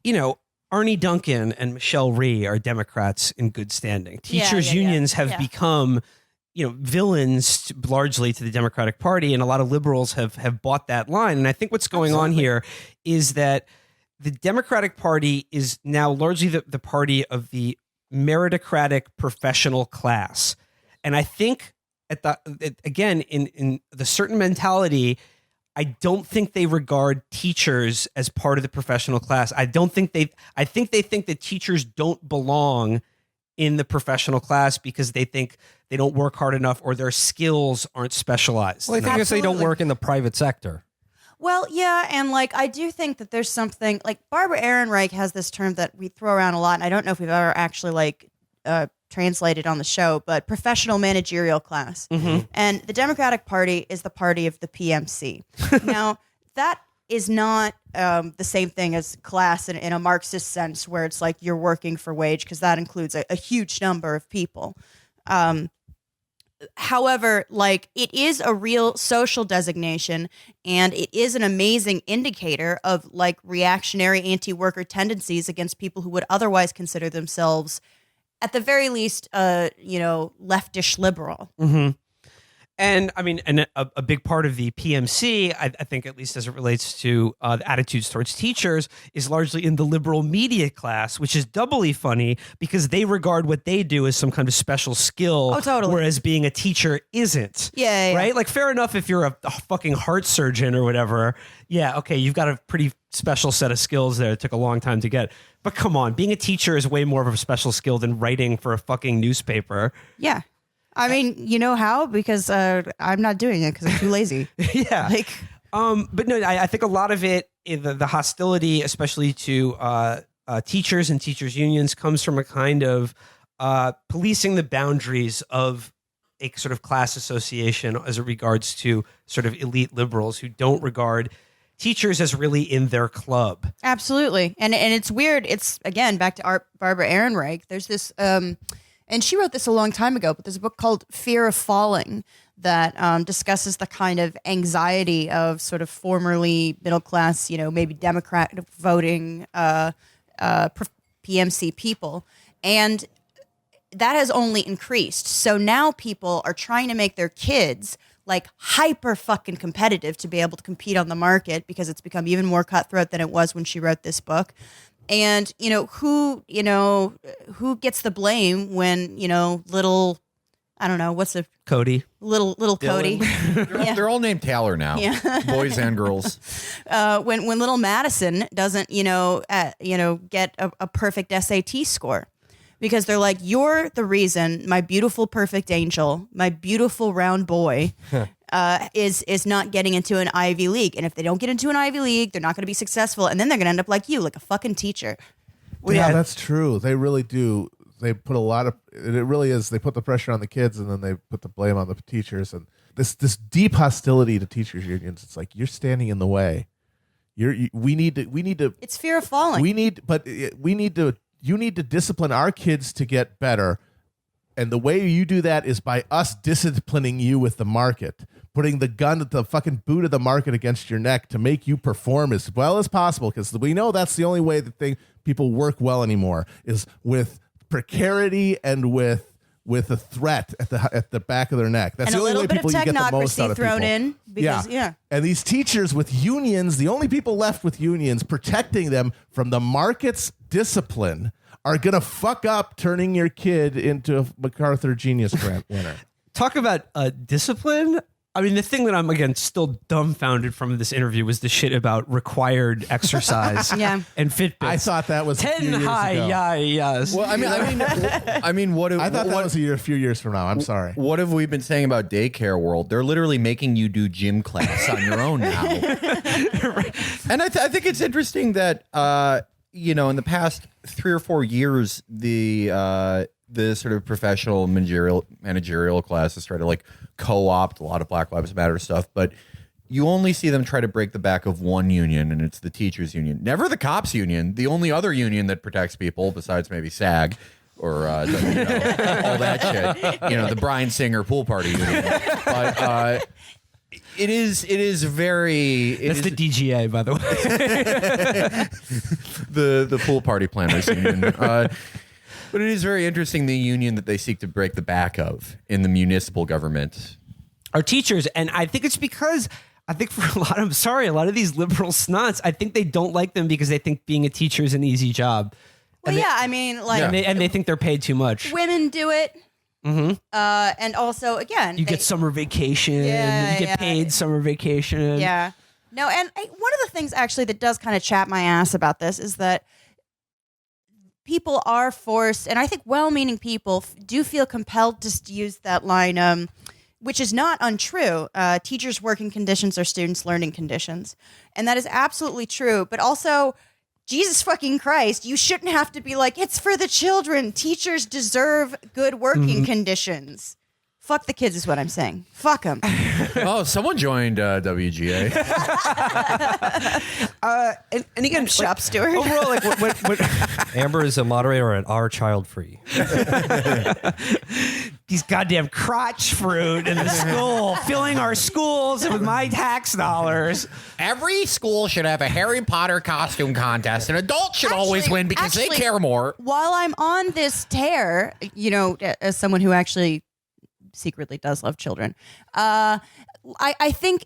Speaker 1: Arnie Duncan and Michelle Rhee are Democrats in good standing. Teachers unions have become, villains largely to the Democratic Party, and a lot of liberals have bought that line. And I think what's going on here is that the Democratic Party is now largely the party of the meritocratic professional class. And I think in the certain mentality, I don't think they regard teachers as part of the professional class. I think they think that teachers don't belong in the professional class because they think they don't work hard enough or their skills aren't specialized.
Speaker 6: Well, I think it's they don't work in the private sector.
Speaker 3: Well, yeah, and like I do think that there's something like Barbara Ehrenreich has this term that we throw around a lot, and I don't know if we've ever actually translated on the show, but professional managerial class.
Speaker 1: Mm-hmm.
Speaker 3: And the Democratic Party is the party of the PMC. Now, that is not the same thing as class in a Marxist sense, where it's like you're working for wage, because that includes a huge number of people. However, like it is a real social designation, and it is an amazing indicator of like reactionary anti-worker tendencies against people who would otherwise consider themselves, at the very least, leftish liberal.
Speaker 1: Mm-hmm. And I mean, and a big part of the PMC, I think, at least as it relates to the attitudes towards teachers, is largely in the liberal media class, which is doubly funny because they regard what they do as some kind of special skill.
Speaker 3: Oh, totally.
Speaker 1: Whereas being a teacher isn't.
Speaker 3: Yeah.
Speaker 1: Right? Like, fair enough if you're a fucking heart surgeon or whatever. Yeah, okay, you've got a pretty special set of skills there. It took a long time to get. But come on, being a teacher is way more of a special skill than writing for a fucking newspaper.
Speaker 3: Yeah. I mean, you know how? Because I'm not doing it because I'm too lazy.
Speaker 1: Yeah. But no, I think a lot of it, the hostility, especially to teachers and teachers unions, comes from a kind of policing the boundaries of a sort of class association as it regards to sort of elite liberals who don't regard teachers as really in their club.
Speaker 3: Absolutely. And it's weird. It's, again, back to Barbara Ehrenreich. There's this... and she wrote this a long time ago, but there's a book called Fear of Falling that discusses the kind of anxiety of sort of formerly middle class, maybe Democrat voting PMC people. And that has only increased. So now people are trying to make their kids like hyper fucking competitive to be able to compete on the market because it's become even more cutthroat than it was when she wrote this book. And, who gets the blame when, little, I don't know, what's the
Speaker 1: Cody.
Speaker 3: Little Cody.
Speaker 5: They're all named Taylor now.
Speaker 3: Yeah.
Speaker 5: Boys and girls.
Speaker 3: When little Madison doesn't, get a perfect SAT score. Because they're like, you're the reason my beautiful perfect angel, my beautiful round boy, is not getting into an Ivy League. And if they don't get into an Ivy League, they're not going to be successful. And then they're going to end up like you, like a fucking teacher.
Speaker 4: Well, yeah, that's true. They really do. They put a lot of, it really is, they put the pressure on the kids and then they put the blame on the teachers. And this deep hostility to teachers unions, it's like, you're standing in the way. We need to.
Speaker 3: It's fear of falling.
Speaker 4: You need to discipline our kids to get better. And the way you do that is by us disciplining you with the market, putting the gun at the fucking boot of the market against your neck to make you perform as well as possible. Because we know that's the only way that people work well anymore is with precarity and with a threat at the back of their neck. That's
Speaker 3: and
Speaker 4: the only way people you get the most out of
Speaker 3: thrown
Speaker 4: people.
Speaker 3: In because, yeah.
Speaker 4: And these teachers with unions, the only people left with unions protecting them from the market's discipline are going to fuck up turning your kid into a MacArthur Genius Grant winner.
Speaker 1: Talk about discipline. I mean, the thing that I'm, again, still dumbfounded from this interview was the shit about required exercise
Speaker 3: Yeah.
Speaker 1: and Fitbits.
Speaker 4: I thought that was
Speaker 1: 10
Speaker 4: a few years
Speaker 1: high,
Speaker 4: ago.
Speaker 1: yes.
Speaker 5: Well, I mean, what?
Speaker 4: I thought that was a few years from now. I'm sorry.
Speaker 5: What have we been saying about daycare world? They're literally making you do gym class on your own now.
Speaker 1: Right.
Speaker 5: And I think it's interesting that in the past 3 or 4 years, the sort of professional managerial classes try to like co-opt a lot of Black Lives Matter stuff, but you only see them try to break the back of one union, and it's the teachers union. Never the cops union, the only other union that protects people besides maybe SAG or all that shit. The Bryan Singer pool party union. But it is very.
Speaker 1: That's the DGA, by the way.
Speaker 5: the pool party planners union. But it is very interesting, the union that they seek to break the back of in the municipal government.
Speaker 1: Our teachers, and I think it's because I think for a lot of these liberal snots, I think they don't like them because they think being a teacher is an easy job.
Speaker 3: Well, I mean, like...
Speaker 1: And they think they're paid too much.
Speaker 3: Women do it.
Speaker 1: Mm-hmm.
Speaker 3: And also, again...
Speaker 1: You get summer vacation.
Speaker 3: Yeah,
Speaker 1: you get paid summer vacation.
Speaker 3: Yeah. No, and one of the things, actually, that does kind of chap my ass about this is that people are forced, and I think well-meaning people do feel compelled to use that line, which is not untrue. Teachers' working conditions are students' learning conditions. And that is absolutely true. But also, Jesus fucking Christ, you shouldn't have to be like, it's for the children. Teachers deserve good working conditions. Fuck the kids is what I'm saying. Fuck them.
Speaker 5: Oh, someone joined WGA.
Speaker 1: And again,
Speaker 3: Shop steward.
Speaker 1: overall, like what
Speaker 6: Amber is a moderator at Our Child Free.
Speaker 1: these goddamn crotch fruit in the school, filling our schools with my tax dollars.
Speaker 5: Every school should have a Harry Potter costume contest, and adults should always win because they care more.
Speaker 3: While I'm on this tear, as someone who actually secretly does love children. I think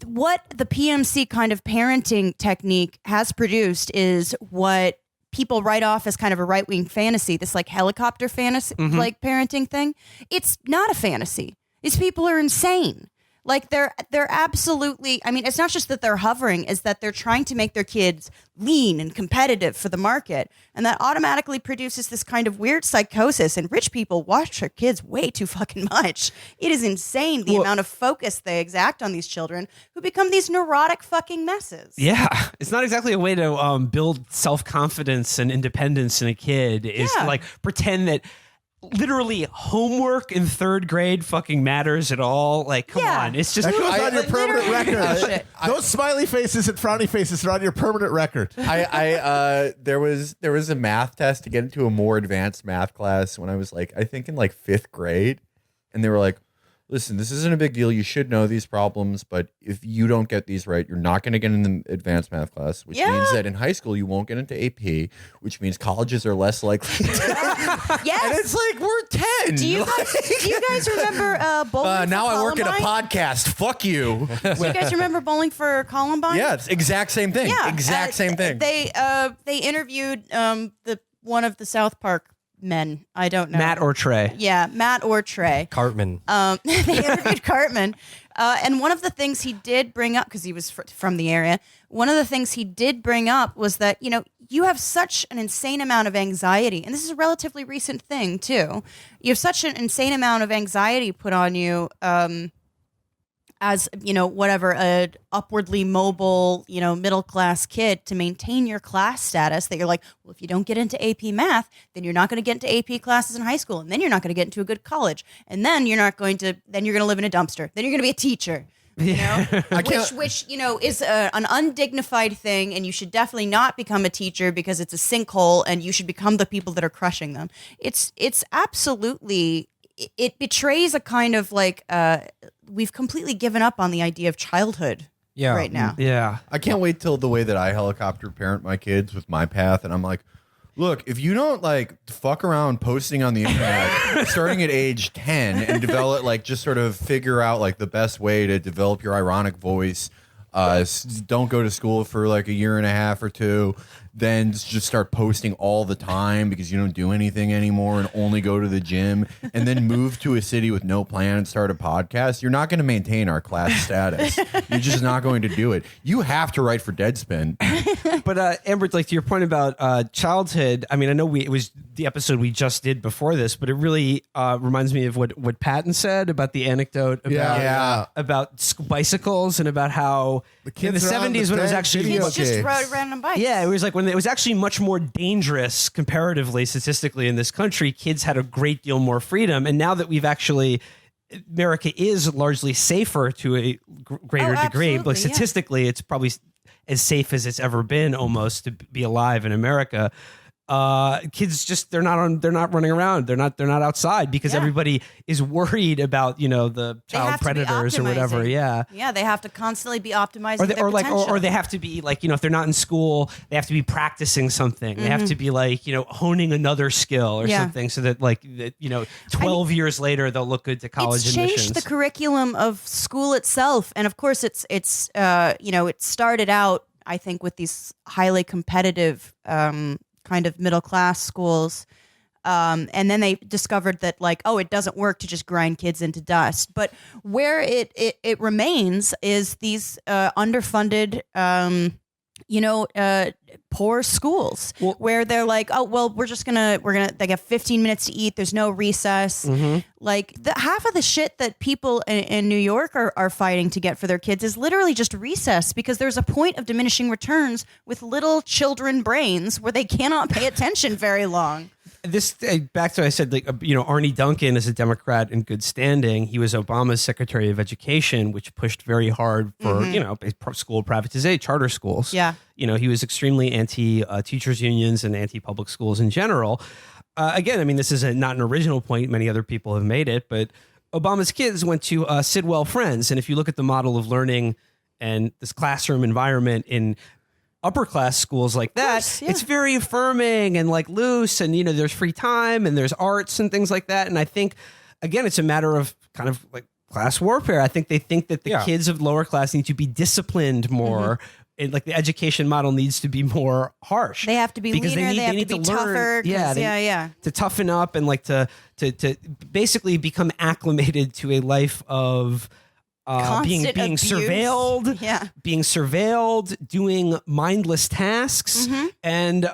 Speaker 3: what the PMC kind of parenting technique has produced is what people write off as kind of a right-wing fantasy, this like helicopter fantasy, like parenting thing. It's not a fantasy. These people are insane. Like they're absolutely, I mean, it's not just that they're hovering, it's that they're trying to make their kids lean and competitive for the market. And that automatically produces this kind of weird psychosis. And rich people watch their kids way too fucking much. It is insane the amount of focus they exact on these children who become these neurotic fucking messes.
Speaker 1: Yeah. It's not exactly a way to build self-confidence and independence in a kid is to like pretend that literally homework in third grade fucking matters at all. Like, come on. It's just
Speaker 4: that goes on your permanent
Speaker 3: literally
Speaker 4: record. Those smiley faces and frowny faces are on your permanent record.
Speaker 5: There was a math test to get into a more advanced math class when I was like, I think in like 5th grade. And they were like, listen, this isn't a big deal. You should know these problems, but if you don't get these right, you're not going to get in the advanced math class, which means that in high school you won't get into AP, which means colleges are less likely to.
Speaker 3: Yes.
Speaker 5: And it's like, we're 10.
Speaker 3: Do you guys remember bowling
Speaker 5: now
Speaker 3: for
Speaker 5: I work at a
Speaker 3: Columbine?
Speaker 5: podcast. Fuck you.
Speaker 3: Do you guys remember bowling for Columbine?
Speaker 5: Yeah, it's exact same thing.
Speaker 3: Yeah,
Speaker 5: Exact same thing.
Speaker 3: They interviewed the one of the South Park men. I don't know.
Speaker 1: Matt or Trey.
Speaker 3: Yeah, Matt or Trey.
Speaker 6: Cartman.
Speaker 3: They interviewed Cartman. And one of the things he did bring up, because he was from the area, one of the things he did bring up was that, you know, you have such an insane amount of anxiety. And this is a relatively recent thing, too. You have such an insane amount of anxiety put on you as, you know, whatever, a upwardly mobile, you know, middle-class kid to maintain your class status that you're like, well, if you don't get into AP math, then you're not going to get into AP classes in high school. And then you're not going to get into a good college. And then you're not going to, then you're going to live in a dumpster. Then you're going to be a teacher. You know, which you know is an undignified thing, and you should definitely not become a teacher because it's a sinkhole, and you should become the people that are crushing them. It's absolutely, it betrays a kind of like we've completely given up on the idea of childhood right now.
Speaker 1: Yeah.
Speaker 5: I can't wait till the way that I helicopter parent my kids with my path, and I'm like, look, if you don't like fuck around posting on the internet starting at age 10 and develop like just sort of figure out like the best way to develop your ironic voice, don't go to school for like a year and a half or 2, then just start posting all the time because you don't do anything anymore and only go to the gym, and then move to a city with no plan and start a podcast, you're not going to maintain our class status. You're just not going to do it. You have to write for Deadspin.
Speaker 1: But Amber, like to your point about childhood, I mean, I know it was the episode we just did before this, but it really reminds me of what Patton said about the anecdote about about bicycles and about how in the 70s when it was actually
Speaker 3: Kids just rode random bikes.
Speaker 1: Yeah, it was like when it was actually much more dangerous comparatively, statistically in this country, kids had a great deal more freedom. And now that we've actually, America is largely safer to a greater degree, but statistically, it's probably as safe as it's ever been almost to be alive in America. Kids just they're not running around, they're not outside because everybody is worried about, you know, the child predators or whatever. They
Speaker 3: have to constantly be optimizing their potential.
Speaker 1: or they have to be like, you know, if they're not in school, they have to be practicing something. They have to be like, you know, honing another skill or something, so that like that, you know, 12 years later they'll look good to college
Speaker 3: it's
Speaker 1: admissions.
Speaker 3: Changed the curriculum of school itself, and of course it's you know, it started out, I think, with these highly competitive kind of middle class schools, and then they discovered that like, oh, it doesn't work to just grind kids into dust. But where it remains is these underfunded, you know, poor schools where they're like, oh, well, they get 15 minutes to eat. There's no recess. Like half of the shit that people in New York are fighting to get for their kids is literally just recess, because there's a point of diminishing returns with little children brains where they cannot pay attention very long.
Speaker 1: This back to what I said, like, you know, Arnie Duncan is a Democrat in good standing. He was Obama's Secretary of Education, which pushed very hard for, you know, school privatization, charter schools. Yeah. You know, he was extremely anti teachers unions and anti public schools in general. Again, I mean, this is not an original point. Many other people have made it, but Obama's kids went to Sidwell Friends. And if you look at the model of learning and this classroom environment in upper class schools like that, it's very affirming and like loose, and, you know, there's free time and there's arts and things like that. And I think, again, it's a matter of kind of like class warfare. I think they think that the kids of lower class need to be disciplined more. And like the education model needs to be more harsh.
Speaker 3: They have to be
Speaker 1: because
Speaker 3: leaner. They have to be tougher.
Speaker 1: To toughen up and like to basically become acclimated to a life of being
Speaker 3: abuse.
Speaker 1: surveilled, being surveilled, doing mindless tasks, and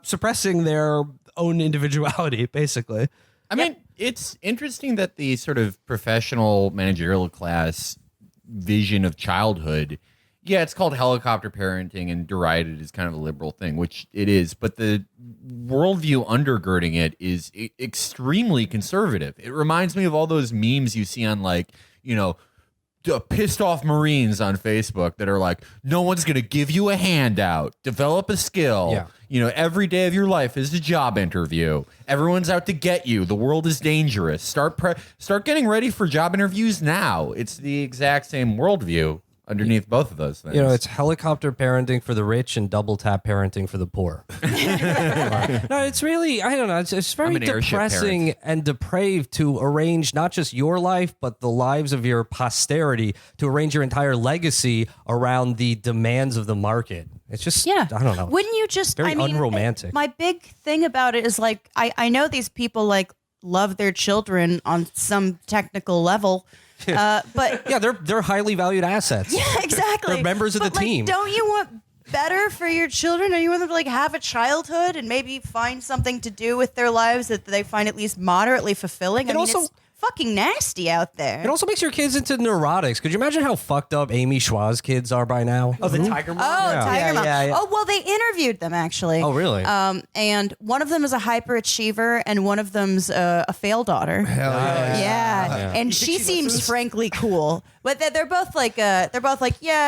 Speaker 1: suppressing their own individuality, basically.
Speaker 5: I mean, it's interesting that the sort of professional managerial class vision of childhood, it's called helicopter parenting and derided as kind of a liberal thing, which it is, but the worldview undergirding it is extremely conservative. It reminds me of all those memes you see on like, pissed off Marines on Facebook that are like, no one's going to give you a handout, develop a skill. Every day of your life is a job interview. Everyone's out to get you. The world is dangerous. Start getting ready for job interviews now. It's the exact same worldview underneath both of those things.
Speaker 6: It's helicopter parenting for the rich and double tap parenting for the poor. No, it's really, I don't know, it's very depressing and depraved to arrange not just your life, but the lives of your posterity, to arrange your entire legacy around the demands of the market. It's just, I don't know.
Speaker 3: Wouldn't you just,
Speaker 6: very unromantic.
Speaker 3: My big thing about it is like, I know these people like love their children on some technical level, but
Speaker 6: they're highly valued assets.
Speaker 3: Yeah, exactly.
Speaker 6: They're members of the team.
Speaker 3: Don't you want better for your children? Don't you want them to like have a childhood and maybe find something to do with their lives that they find at least moderately fulfilling? It's fucking nasty out there.
Speaker 6: It also makes your kids into neurotics. Could you imagine how fucked up Amy Schwa's kids are by now?
Speaker 1: Oh, the Tiger Mom?
Speaker 3: Tiger Mom. Oh, well, they interviewed them, actually.
Speaker 6: Oh, really?
Speaker 3: And one of them is a hyperachiever, and one of them's a fail daughter.
Speaker 4: Hell yeah.
Speaker 3: Yeah. And she seems frankly cool. But they're both like,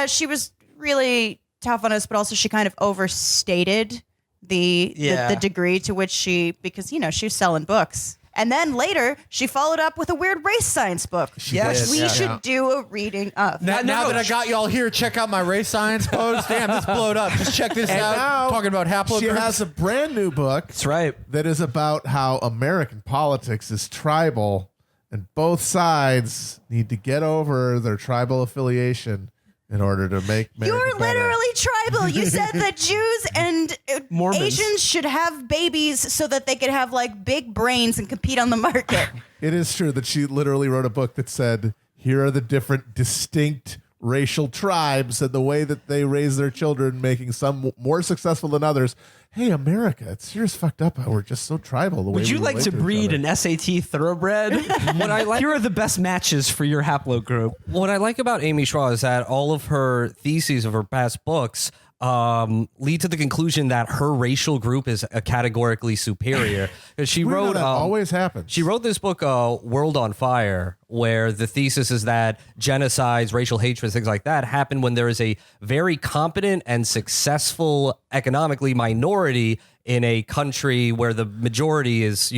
Speaker 3: she was really tough on us, but also she kind of overstated the degree to which because, she was selling books. And then later, she followed up with a weird race science book, which we should do a reading of.
Speaker 5: Now that I got y'all here, check out my race science post. Damn, this blowed up. Just check this out.
Speaker 4: Now,
Speaker 5: talking about haplogroups.
Speaker 4: She has a brand new book.
Speaker 1: That's right.
Speaker 4: That is about how American politics is tribal, and both sides need to get over their tribal affiliation in order to make America
Speaker 3: You're literally tribal. You said that Jews and
Speaker 1: Mormons.
Speaker 3: Asians should have babies so that they could have like big brains and compete on the market.
Speaker 4: It is true that she literally wrote a book that said, here are the different distinct racial tribes and the way that they raise their children, making some more successful than others. Hey, America, it's yours fucked up how we're just so tribal.
Speaker 1: Would you like to breed an SAT thoroughbred? Here are the best matches for your haplogroup.
Speaker 6: What I like about Amy Schwa is that all of her theses of her past books lead to the conclusion that her racial group is categorically superior. Because she wrote,
Speaker 4: that always happens.
Speaker 6: She wrote this book, World on Fire, where the thesis is that genocides, racial hatred, things like that happen when there is a very competent and successful economically minority in a country where the majority is,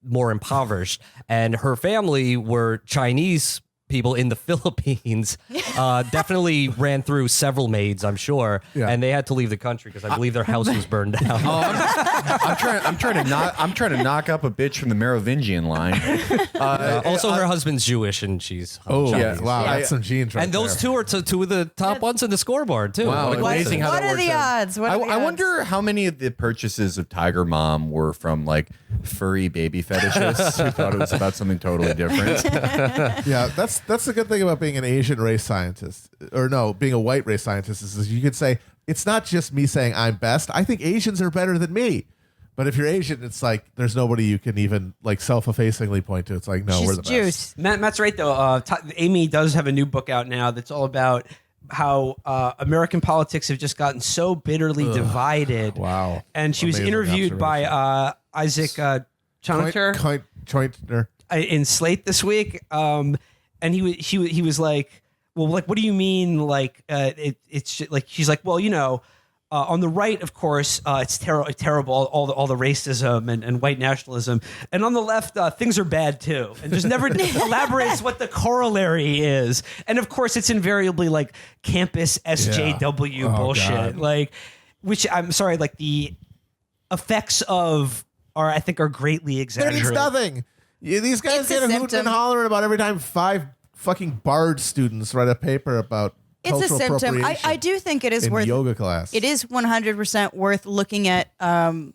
Speaker 6: more impoverished. And her family were Chinese people in the Philippines, definitely ran through several maids, I'm sure, and they had to leave the country because I believe their house was burned down.
Speaker 5: I'm trying to knock up a bitch from the Merovingian line.
Speaker 6: Also, her husband's Jewish and she's
Speaker 4: Chinese.
Speaker 6: Chinese.
Speaker 4: Wow, that's some genes right
Speaker 6: and those
Speaker 4: there.
Speaker 6: two are two of the top ones in the scoreboard too.
Speaker 5: Wow, amazing how
Speaker 3: what
Speaker 5: that
Speaker 3: are
Speaker 5: works
Speaker 3: the
Speaker 5: out.
Speaker 3: odds?
Speaker 5: I wonder how many of the purchases of Tiger Mom were from like furry baby fetishists who thought it was about something totally different.
Speaker 4: Yeah, that's the good thing about being an Asian race scientist, or no, being a white race scientist, is you could say, it's not just me saying I'm best. I think Asians are better than me. But if you're Asian, it's like there's nobody you can even like self-effacingly point to. It's like, no, we're the best.
Speaker 1: Matt's right, though. Amy does have a new book out now that's all about how American politics have just gotten so bitterly divided.
Speaker 4: Wow.
Speaker 1: And she was
Speaker 4: Amazing
Speaker 1: interviewed by Isaac
Speaker 4: Chointner
Speaker 1: in Slate this week. And he was like, well, like, what do you mean? Like, it's like, she's like, well, on the right, of course, it's terrible, all the racism and white nationalism, and on the left, things are bad too, and just never elaborates what the corollary is. And of course, it's invariably like campus SJW bullshit,
Speaker 4: God.
Speaker 1: like, which I'm sorry, like the effects of I think are greatly exaggerated.
Speaker 4: It means nothing. Yeah, these guys
Speaker 3: It's a
Speaker 4: get a hooting
Speaker 3: symptom.
Speaker 4: and hollering about every time 5 fucking Bard students write a paper about
Speaker 3: It's a
Speaker 4: cultural
Speaker 3: symptom.
Speaker 4: appropriation
Speaker 3: I do think it is
Speaker 4: in
Speaker 3: worth
Speaker 4: yoga class.
Speaker 3: It is 100% worth looking at the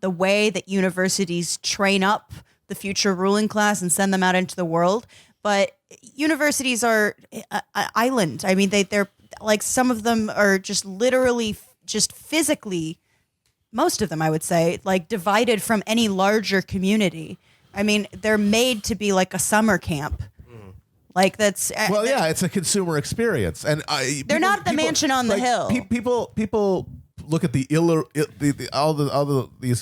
Speaker 3: way that universities train up the future ruling class and send them out into the world. But universities are an island. I mean, they're like, some of them are just literally, just physically, most of them, I would say, like divided from any larger community. I mean, they're made to be like a summer camp. Like that's
Speaker 4: Well, yeah, it's a consumer experience, and
Speaker 3: they're not the mansion on the hill.
Speaker 4: People look at these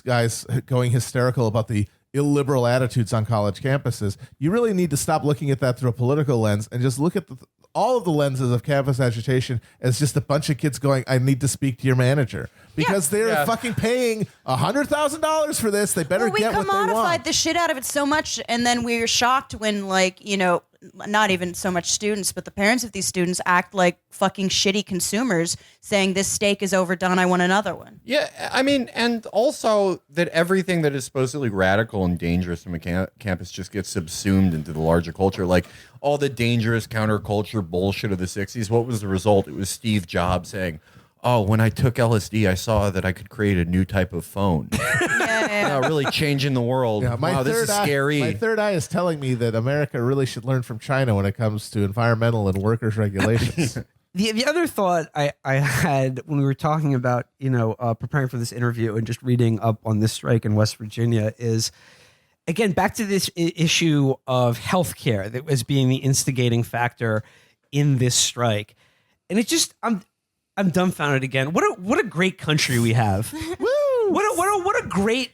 Speaker 4: guys going hysterical about the illiberal attitudes on college campuses. You really need to stop looking at that through a political lens and just look at all of the lenses of campus agitation as just a bunch of kids going, "I need to speak to your manager," because they're fucking paying $100,000 for this. They better get what they want.
Speaker 3: We commodified the shit out of it so much, and then we were shocked when, like, you know, not even so much students, but the parents of these students act like fucking shitty consumers, saying this steak is overdone, I want another one.
Speaker 5: Yeah, I mean, and also that everything that is supposedly radical and dangerous from a campus just gets subsumed into the larger culture. Like all the dangerous counterculture bullshit of the 60s, what was the result? It was Steve Jobs saying, "Oh, when I took LSD, I saw that I could create a new type of phone." Really changing the world.
Speaker 4: Yeah,
Speaker 5: wow, this is scary.
Speaker 4: My third eye is telling me that America really should learn from China when it comes to environmental and workers' regulations.
Speaker 1: The other thought I had when we were talking about, preparing for this interview and just reading up on this strike in West Virginia is, again, back to this issue of healthcare that was being the instigating factor in this strike. And it just, I'm dumbfounded again. What a great country we have. Woo! What a great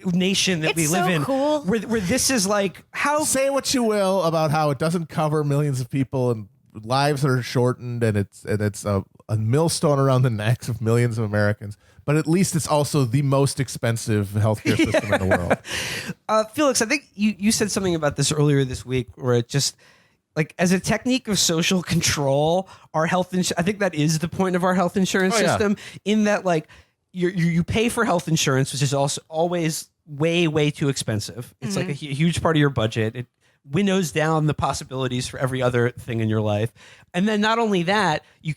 Speaker 1: nation that we live in.
Speaker 3: Cool.
Speaker 1: Where this is like how.
Speaker 4: Say what you will about how it doesn't cover millions of people and lives are shortened and it's a millstone around the necks of millions of Americans, but at least it's also the most expensive healthcare system in the world.
Speaker 1: Felix, I think you said something about this earlier this week where it just, like, as a technique of social control, our health insurance, I think that is the point of our health insurance system, in that, like, you pay for health insurance, which is also always way, way too expensive. It's like a huge part of your budget. It winnows down the possibilities for every other thing in your life. And then not only that, you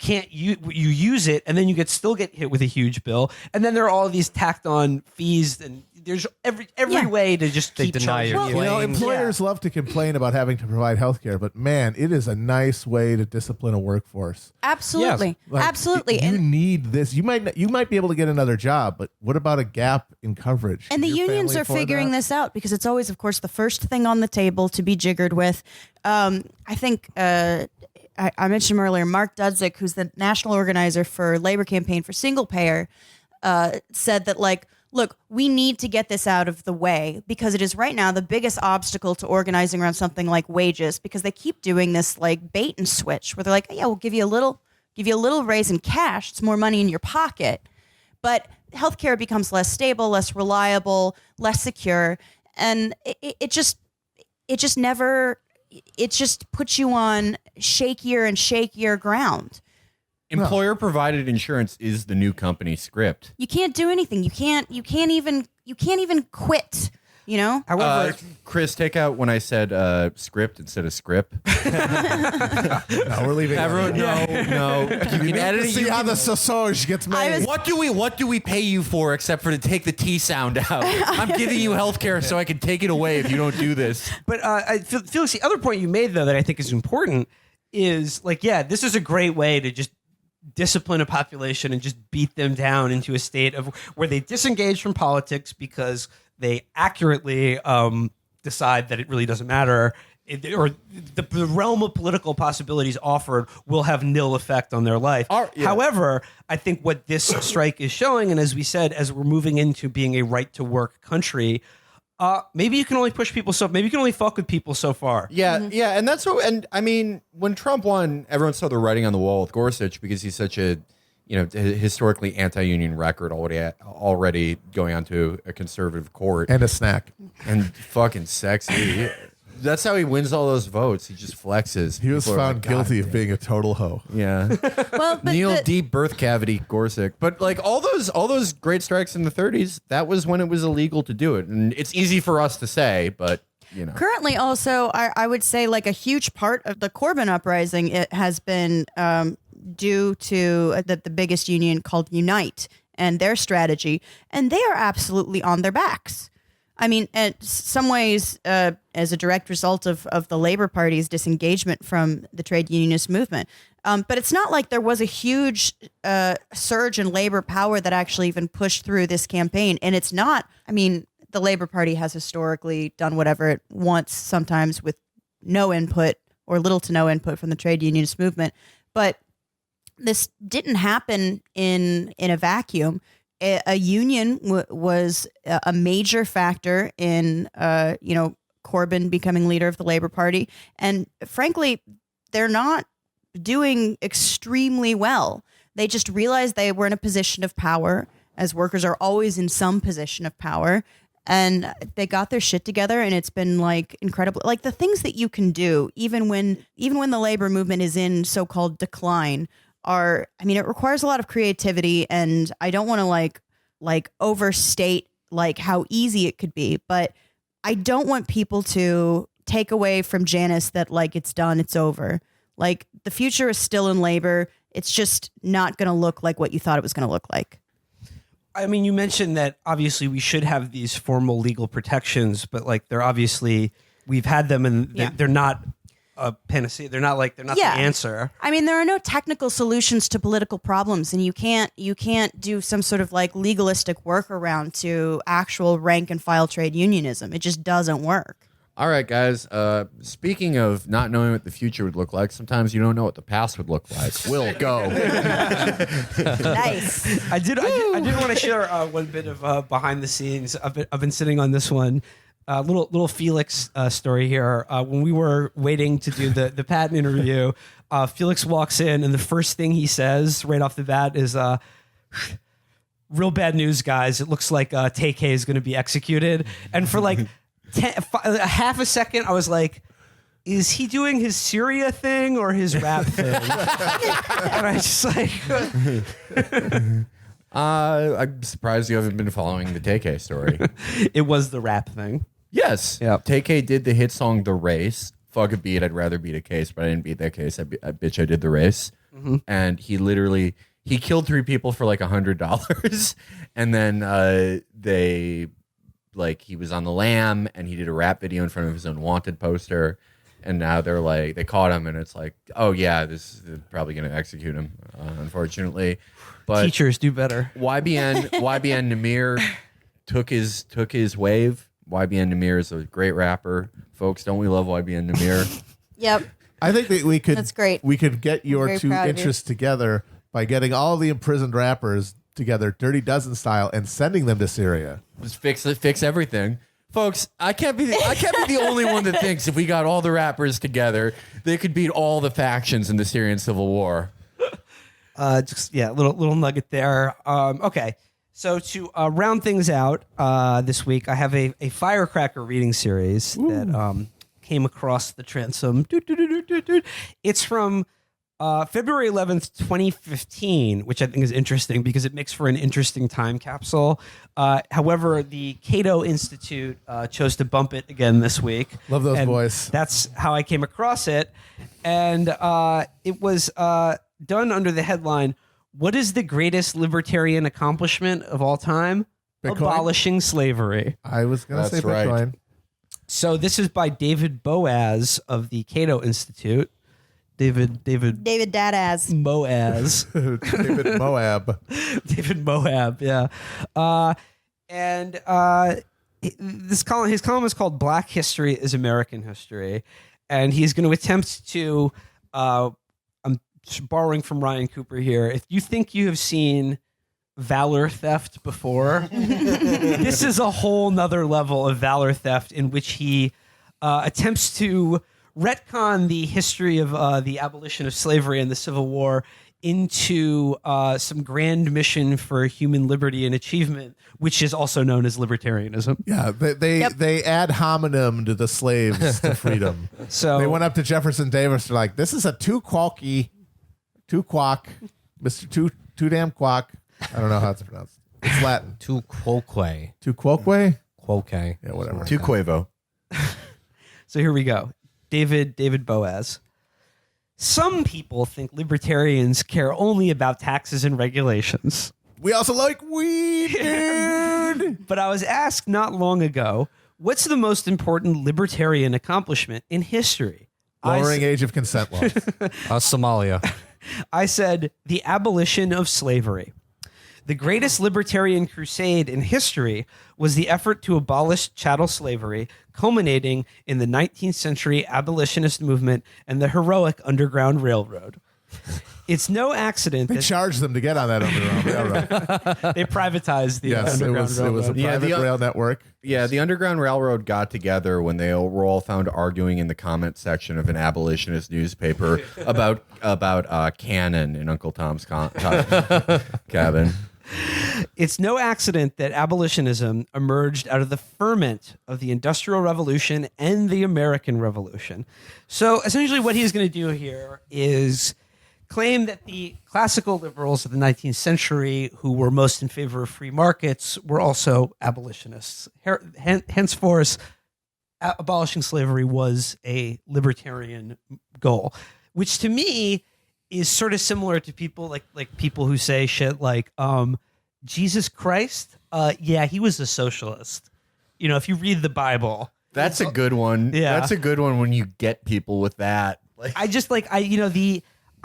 Speaker 1: use it, and then you still get hit with a huge bill. And then there are all of these tacked on fees, and there's every way to just keep
Speaker 6: deny
Speaker 1: charging
Speaker 6: your
Speaker 1: you.
Speaker 6: claims.
Speaker 4: Employers love to complain about having to provide healthcare, but man, it is a nice way to discipline a workforce.
Speaker 3: Absolutely.
Speaker 4: Like,
Speaker 3: Absolutely.
Speaker 4: You need this. You might be able to get another job, but what about a gap in coverage?
Speaker 3: And the
Speaker 4: Your
Speaker 3: unions
Speaker 4: family
Speaker 3: are
Speaker 4: afford
Speaker 3: figuring
Speaker 4: that?
Speaker 3: this out, because it's always, of course, the first thing on the table to be jiggered with. I think I mentioned him earlier, Mark Dudzik, who's the national organizer for Labor Campaign for Single Payer, said that, like, look, we need to get this out of the way, because it is right now the biggest obstacle to organizing around something like wages, because they keep doing this like bait and switch where they're like, yeah, we'll give you a little raise in cash. It's more money in your pocket. But healthcare becomes less stable, less reliable, less secure. And it just puts you on shakier and shakier ground.
Speaker 5: Employer provided insurance is the new company script.
Speaker 3: You can't do anything. You can't even quit, you know?
Speaker 1: However,
Speaker 5: Chris, take out when I said script instead of script.
Speaker 4: No, we're leaving.
Speaker 5: Everyone, no. You can edit it.
Speaker 4: See how the sausage gets made.
Speaker 5: What do we pay you for except for to take the T sound out? I'm giving you healthcare so I can take it away if you don't do this.
Speaker 1: but Felix, the other point you made, though, that I think is important is, like, yeah, this is a great way to just discipline a population and just beat them down into a state of where they disengage from politics because they accurately decide that it really doesn't matter, or the realm of political possibilities offered will have nil effect on their life. However, I think what this strike is showing, and as we said, as we're moving into being a right to work country, maybe you can only push people maybe you can only fuck with people so far.
Speaker 5: Yeah, and that's what. And I mean, when Trump won, everyone saw the writing on the wall with Gorsuch because he's such a, historically anti-union record already going on to a conservative court
Speaker 4: And a snack.
Speaker 5: and fucking sexy. That's how he wins all those votes. He just flexes.
Speaker 4: He was
Speaker 5: People are
Speaker 4: found
Speaker 5: like,
Speaker 4: guilty
Speaker 5: "God
Speaker 4: of being a total hoe.
Speaker 5: Yeah.
Speaker 3: Well, but
Speaker 5: Neil deep birth cavity Gorsuch. But like all those great strikes in the 30s, that was when it was illegal to do it. And it's easy for us to say, but you know.
Speaker 3: currently also, I would say like a huge part of the Corbin uprising, it has been due to the biggest union called Unite and their strategy, and they are absolutely on their backs. I mean, in some ways, as a direct result of the Labor Party's disengagement from the trade unionist movement. But it's not like there was a huge surge in labor power that actually even pushed through this campaign. And it's not, I mean, the Labor Party has historically done whatever it wants, sometimes with no input or little to no input from the trade unionist movement. But this didn't happen in a vacuum. A union was a major factor in, Corbyn becoming leader of the Labor Party. And frankly, they're not doing extremely well. They just realized they were in a position of power, as workers are always in some position of power. And they got their shit together, and it's been like incredible. Like the things that you can do, even when the labor movement is in so-called decline, it requires a lot of creativity, and I don't want to like overstate like how easy it could be, but I don't want people to take away from Janice that like it's done, it's over. Like the future is still in labor. It's just not going to look like what you thought it was going to look like.
Speaker 1: I mean, you mentioned that obviously we should have these formal legal protections, but like we've had them, and they're not a panacea. They're not the answer.
Speaker 3: I mean, there are no technical solutions to political problems, and you can't do some sort of like legalistic workaround to actual rank and file trade unionism. It just doesn't work.
Speaker 5: All right, guys. Speaking of not knowing what the future would look like, sometimes you don't know what the past would look like. We'll go.
Speaker 3: Nice.
Speaker 1: I did want to share one bit of behind the scenes. I've been sitting on this one. Little Felix story here. When we were waiting to do the patent interview, Felix walks in, and the first thing he says right off the bat is, "Real bad news, guys. It looks like Tay-K is going to be executed." And for like half a second, I was like, is he doing his Syria thing or his rap thing? And I just like...
Speaker 5: I'm surprised you haven't been following the Tay-K story.
Speaker 1: It was the rap thing.
Speaker 5: Yes.
Speaker 1: Yeah.
Speaker 5: Tay-K did the hit song The Race. Fuck a beat. I'd rather beat a case, but I didn't beat that case. I bitch, I did The Race. Mm-hmm. And he killed 3 people for like $100. And then he was on the lam, and he did a rap video in front of his own wanted poster. And now they're like, they caught him, and it's like, oh yeah, this is probably going to execute him, unfortunately. But
Speaker 1: teachers do better.
Speaker 5: YBN Namir took his wave. YBN Namir is a great rapper, folks. Don't we love YBN Namir?
Speaker 3: Yep.
Speaker 4: I think that we could.
Speaker 3: That's great.
Speaker 4: We could get your two interests together by getting all the imprisoned rappers together, Dirty Dozen style, and sending them to Syria.
Speaker 5: Just fix everything. Folks, I can't be the only one that thinks if we got all the rappers together, they could beat all the factions in the Syrian civil war.
Speaker 1: Little nugget there. Okay, so to round things out this week, I have a firecracker reading series that came across the transom. It's from February 11th, 2015, which I think is interesting because it makes for an interesting time capsule. However, the Cato Institute chose to bump it again this week.
Speaker 4: Love those boys.
Speaker 1: That's how I came across it. And it was done under the headline, "What is the greatest libertarian accomplishment of all time?
Speaker 4: Bitcoin?
Speaker 1: Abolishing slavery."
Speaker 4: I was going to say
Speaker 5: That's
Speaker 4: Bitcoin.
Speaker 5: right.
Speaker 1: So this is by David Boaz of the Cato Institute. David
Speaker 3: Dadaz.
Speaker 1: Moaz.
Speaker 4: David Moab.
Speaker 1: David Moab, yeah. His column is called "Black History is American History," and he's going to attempt to. I'm borrowing from Ryan Cooper here. If you think you have seen valor theft before, this is a whole nother level of valor theft in which he attempts to retcon the history of the abolition of slavery and the Civil War into some grand mission for human liberty and achievement, which is also known as libertarianism.
Speaker 4: Yeah, they add hominem to the slaves to freedom.
Speaker 1: So
Speaker 4: they went up to Jefferson Davis. They're like, "This is a too quack, Mister Too damn quack." I don't know how it's pronounced. It's Latin.
Speaker 6: Tu quoque.
Speaker 4: Too quoque.
Speaker 6: Quoque.
Speaker 4: Yeah, whatever.
Speaker 5: Tu quavo.
Speaker 1: So here we go. David Boaz. Some people think libertarians care only about taxes and regulations.
Speaker 4: We also like weed, dude.
Speaker 1: But I was asked not long ago, what's the most important libertarian accomplishment in history?
Speaker 4: Lowering age of consent laws.
Speaker 6: Somalia.
Speaker 1: I said the abolition of slavery. The greatest libertarian crusade in history was the effort to abolish chattel slavery, culminating in the 19th century abolitionist movement and the heroic Underground Railroad. It's no accident
Speaker 4: They
Speaker 1: that
Speaker 4: charged them to get on that Underground Railroad.
Speaker 1: they privatized the
Speaker 4: Yes, it
Speaker 1: Underground
Speaker 4: was
Speaker 1: Railroad.
Speaker 4: a private rail network.
Speaker 5: Yeah, the Underground Railroad got together when they were all found arguing in the comment section of an abolitionist newspaper about Cannon in Uncle Tom's cabin.
Speaker 1: It's no accident that abolitionism emerged out of the ferment of the Industrial Revolution and the American Revolution. So essentially what he's going to do here is claim that the classical liberals of the 19th century, who were most in favor of free markets, were also abolitionists. Henceforth, abolishing slavery was a libertarian goal, which to me is sort of similar to people like people who say shit like Jesus Christ, yeah, he was a socialist. You know, if you read the Bible,
Speaker 5: That's a good one.
Speaker 1: Yeah.
Speaker 5: That's a good one when you get people with that. Like,
Speaker 1: I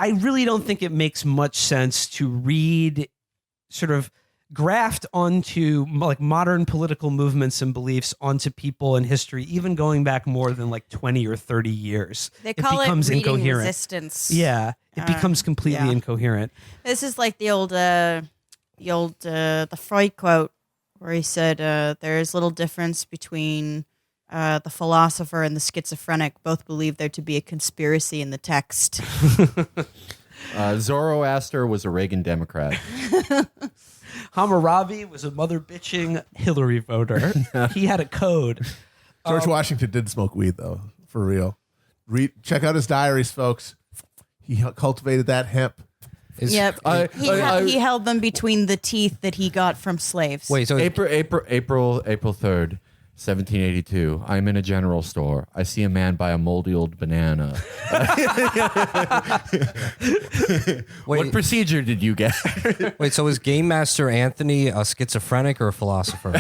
Speaker 1: really don't think it makes much sense to read sort of graft onto like modern political movements and beliefs onto people in history, even going back more than like 20 or 30 years.
Speaker 3: They call it reading
Speaker 1: incoherent.
Speaker 3: resistance.
Speaker 1: Yeah, it becomes completely
Speaker 3: yeah.
Speaker 1: incoherent.
Speaker 3: This is like the Freud quote where he said, "There is little difference between the philosopher and the schizophrenic. Both believe there to be a conspiracy in the text."
Speaker 5: Zoroaster was a Reagan Democrat.
Speaker 1: Hammurabi was a mother bitching Hillary voter. He had a code.
Speaker 4: George Washington did smoke weed, though, for real. Check out his diaries, folks. He cultivated that hemp.
Speaker 3: Yep. He held them between the teeth that he got from slaves.
Speaker 6: Wait, so
Speaker 5: April 3rd, 1782. I'm in a general store. I see a man buy a moldy old banana. What procedure did you get?
Speaker 6: wait, so is Game Master Anthony a schizophrenic or a philosopher?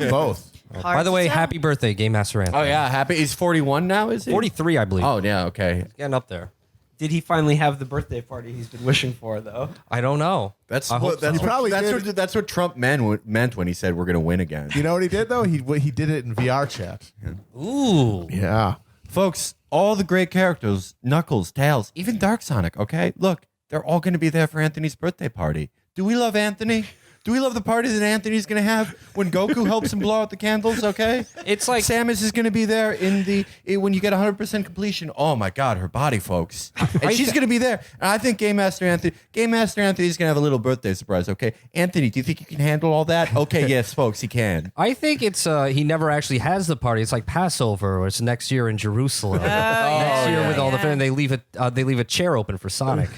Speaker 4: Both.
Speaker 3: Hard
Speaker 6: By the way,
Speaker 3: to tell.
Speaker 6: happy birthday, Game Master Anthony.
Speaker 5: Oh yeah, happy. He's 41 now, is he?
Speaker 6: 43, I believe.
Speaker 5: Oh yeah, okay.
Speaker 6: Getting up there.
Speaker 1: Did he finally have the birthday party he's been wishing for, though?
Speaker 6: I don't know.
Speaker 5: That's
Speaker 6: I hope
Speaker 5: what, that's
Speaker 6: so.
Speaker 4: He probably did.
Speaker 5: that's what Trump meant when he said we're going to win again.
Speaker 4: You know what he did, though? He did it in VR chat.
Speaker 6: Ooh.
Speaker 4: Yeah.
Speaker 5: Folks, all the great characters, Knuckles, Tails, even Dark Sonic, okay? Look, they're all going to be there for Anthony's birthday party. Do we love Anthony? Do we love the party that Anthony's going to have when Goku helps him blow out the candles, okay?
Speaker 6: It's like
Speaker 5: Samus is going to be there when you get 100% completion. Oh my God, her body, folks. And she's going to be there. And I think Game Master Anthony's going to have a little birthday surprise, okay? Anthony, do you think you can handle all that? Okay, yes, folks, he can.
Speaker 6: I think it's he never actually has the party. It's like Passover, or it's next year in Jerusalem. Next year with all the and they leave a chair open for Sonic.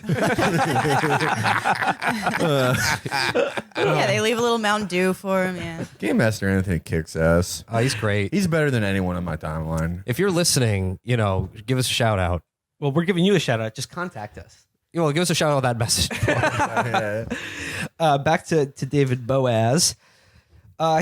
Speaker 3: Yeah, they leave a little Mountain Dew for him. Yeah.
Speaker 5: Game Master Anthony kicks ass.
Speaker 6: He's great.
Speaker 5: He's better than anyone on my timeline.
Speaker 6: If you're listening, give us a shout out.
Speaker 1: Well, we're giving you a shout out. Just contact us.
Speaker 6: Give us a shout out on that message.
Speaker 1: Back to David Boaz.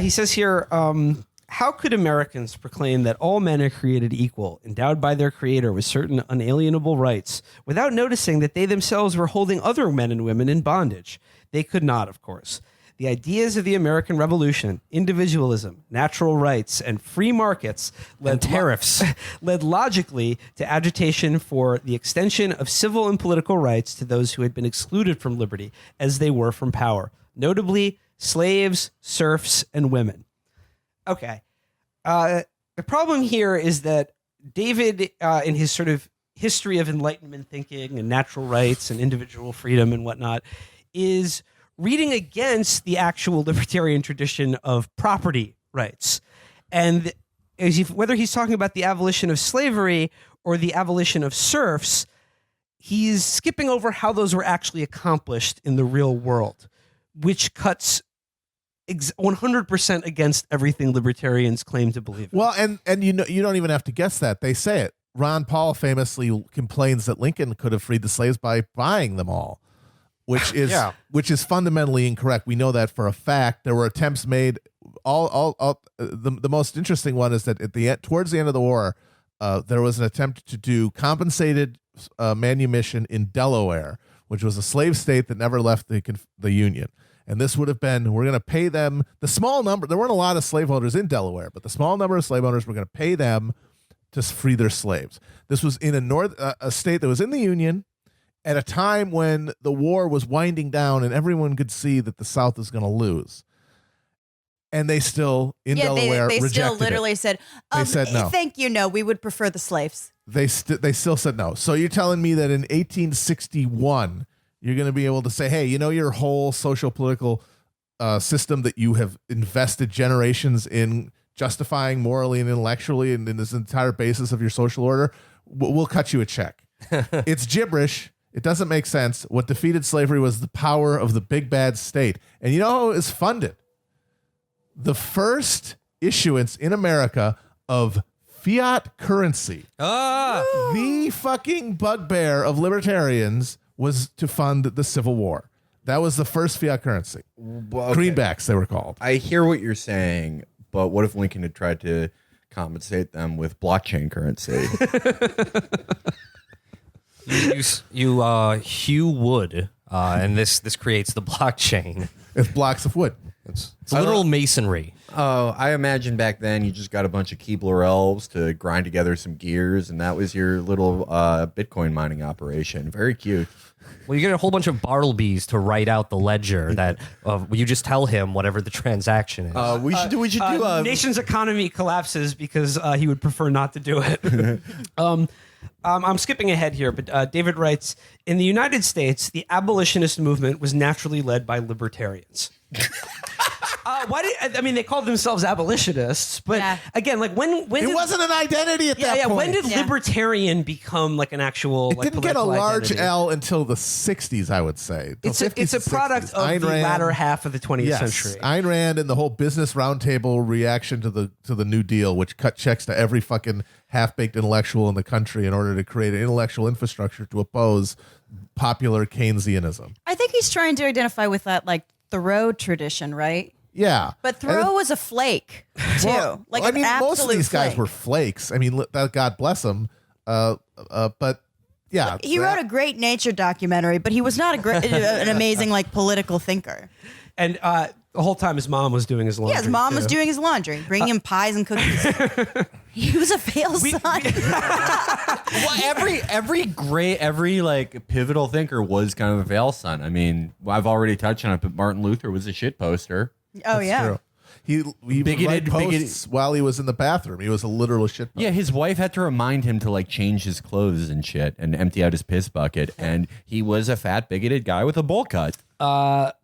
Speaker 1: He says here, how could Americans proclaim that all men are created equal, endowed by their creator with certain unalienable rights, without noticing that they themselves were holding other men and women in bondage? They could not, of course. The ideas of the American Revolution, individualism, natural rights, and free markets
Speaker 6: And tariffs.
Speaker 1: led logically to agitation for the extension of civil and political rights to those who had been excluded from liberty as they were from power, notably slaves, serfs, and women. Okay. The problem here is that David, in his sort of history of Enlightenment thinking and natural rights and individual freedom and whatnot is reading against the actual libertarian tradition of property rights. And whether he's talking about the abolition of slavery or the abolition of serfs, he's skipping over how those were actually accomplished in the real world, which cuts 100% against everything libertarians claim to believe in.
Speaker 4: Well, and you don't even have to guess that. They say it. Ron Paul famously complains that Lincoln could have freed the slaves by buying them all, which is fundamentally incorrect. We know that for a fact. There were attempts made. The most interesting one is that towards the end of the war, there was an attempt to do compensated manumission in Delaware, which was a slave state that never left the Union. And this would have been, we're going to pay them the small number. There weren't a lot of slaveholders in Delaware, but the small number of slave owners, we're going to pay them to free their slaves. This was in a state that was in the Union at a time when the war was winding down and everyone could see that the South was going to lose. And they still, Delaware,
Speaker 3: they
Speaker 4: rejected
Speaker 3: still literally
Speaker 4: it.
Speaker 3: said,
Speaker 4: They said no.
Speaker 3: Thank you, no, we would prefer the slaves.
Speaker 4: They still said no. So you're telling me that in 1861, you're going to be able to say, hey, your whole social political system that you have invested generations in justifying morally and intellectually and in this entire basis of your social order, we'll cut you a check. It's gibberish. It doesn't make sense. What defeated slavery was the power of the big bad state. And you know how it was funded? The first issuance in America of fiat currency. The fucking bugbear of libertarians was to fund the Civil War. That was the first fiat currency.
Speaker 5: Well, okay.
Speaker 4: Greenbacks, they were called.
Speaker 5: I hear what you're saying, but what if Lincoln had tried to compensate them with blockchain currency?
Speaker 6: you hew wood, and this creates the blockchain.
Speaker 4: It's blocks of wood.
Speaker 6: It's literal masonry.
Speaker 5: Oh, I imagine back then you just got a bunch of Keebler elves to grind together some gears, and that was your little Bitcoin mining operation. Very cute.
Speaker 6: Well, you get a whole bunch of Bartleby's to write out the ledger that you just tell him whatever the transaction is.
Speaker 5: We should do
Speaker 1: nation's economy collapses because he would prefer not to do it. I'm skipping ahead here, but David writes, in the United States, the abolitionist movement was naturally led by libertarians. They called themselves abolitionists, but again, like when
Speaker 4: it wasn't an identity at that point.
Speaker 1: When did libertarian become like an actual?
Speaker 4: It didn't get a large L until the 60s, I would say.
Speaker 1: It's a product of the latter half of the 20th century.
Speaker 4: Ayn Rand and the whole business roundtable reaction to the New Deal, which cut checks to every fucking half-baked intellectual in the country in order to create an intellectual infrastructure to oppose popular Keynesianism.
Speaker 3: I think he's trying to identify with that, like, Thoreau tradition, right?
Speaker 4: Yeah.
Speaker 3: But Thoreau was a flake, too.
Speaker 4: Most of these guys
Speaker 3: flake.
Speaker 4: were flakes. I mean, God bless them. But, yeah.
Speaker 3: He wrote a great nature documentary, but he was not an amazing, like, political thinker.
Speaker 1: And the whole time his mom was doing his laundry.
Speaker 3: Yeah, his mom was doing his laundry, bringing him pies and cookies. He was a fail son.
Speaker 5: Well, every like pivotal thinker was kind of a fail son. I mean, I've already touched on it, but Martin Luther was a shit poster.
Speaker 3: Oh, yeah.
Speaker 4: True. He bigoted posts while he was in the bathroom. He was a literal shit poster.
Speaker 5: Yeah, his wife had to remind him to like change his clothes and shit and empty out his piss bucket. And he was a fat, bigoted guy with a bowl cut.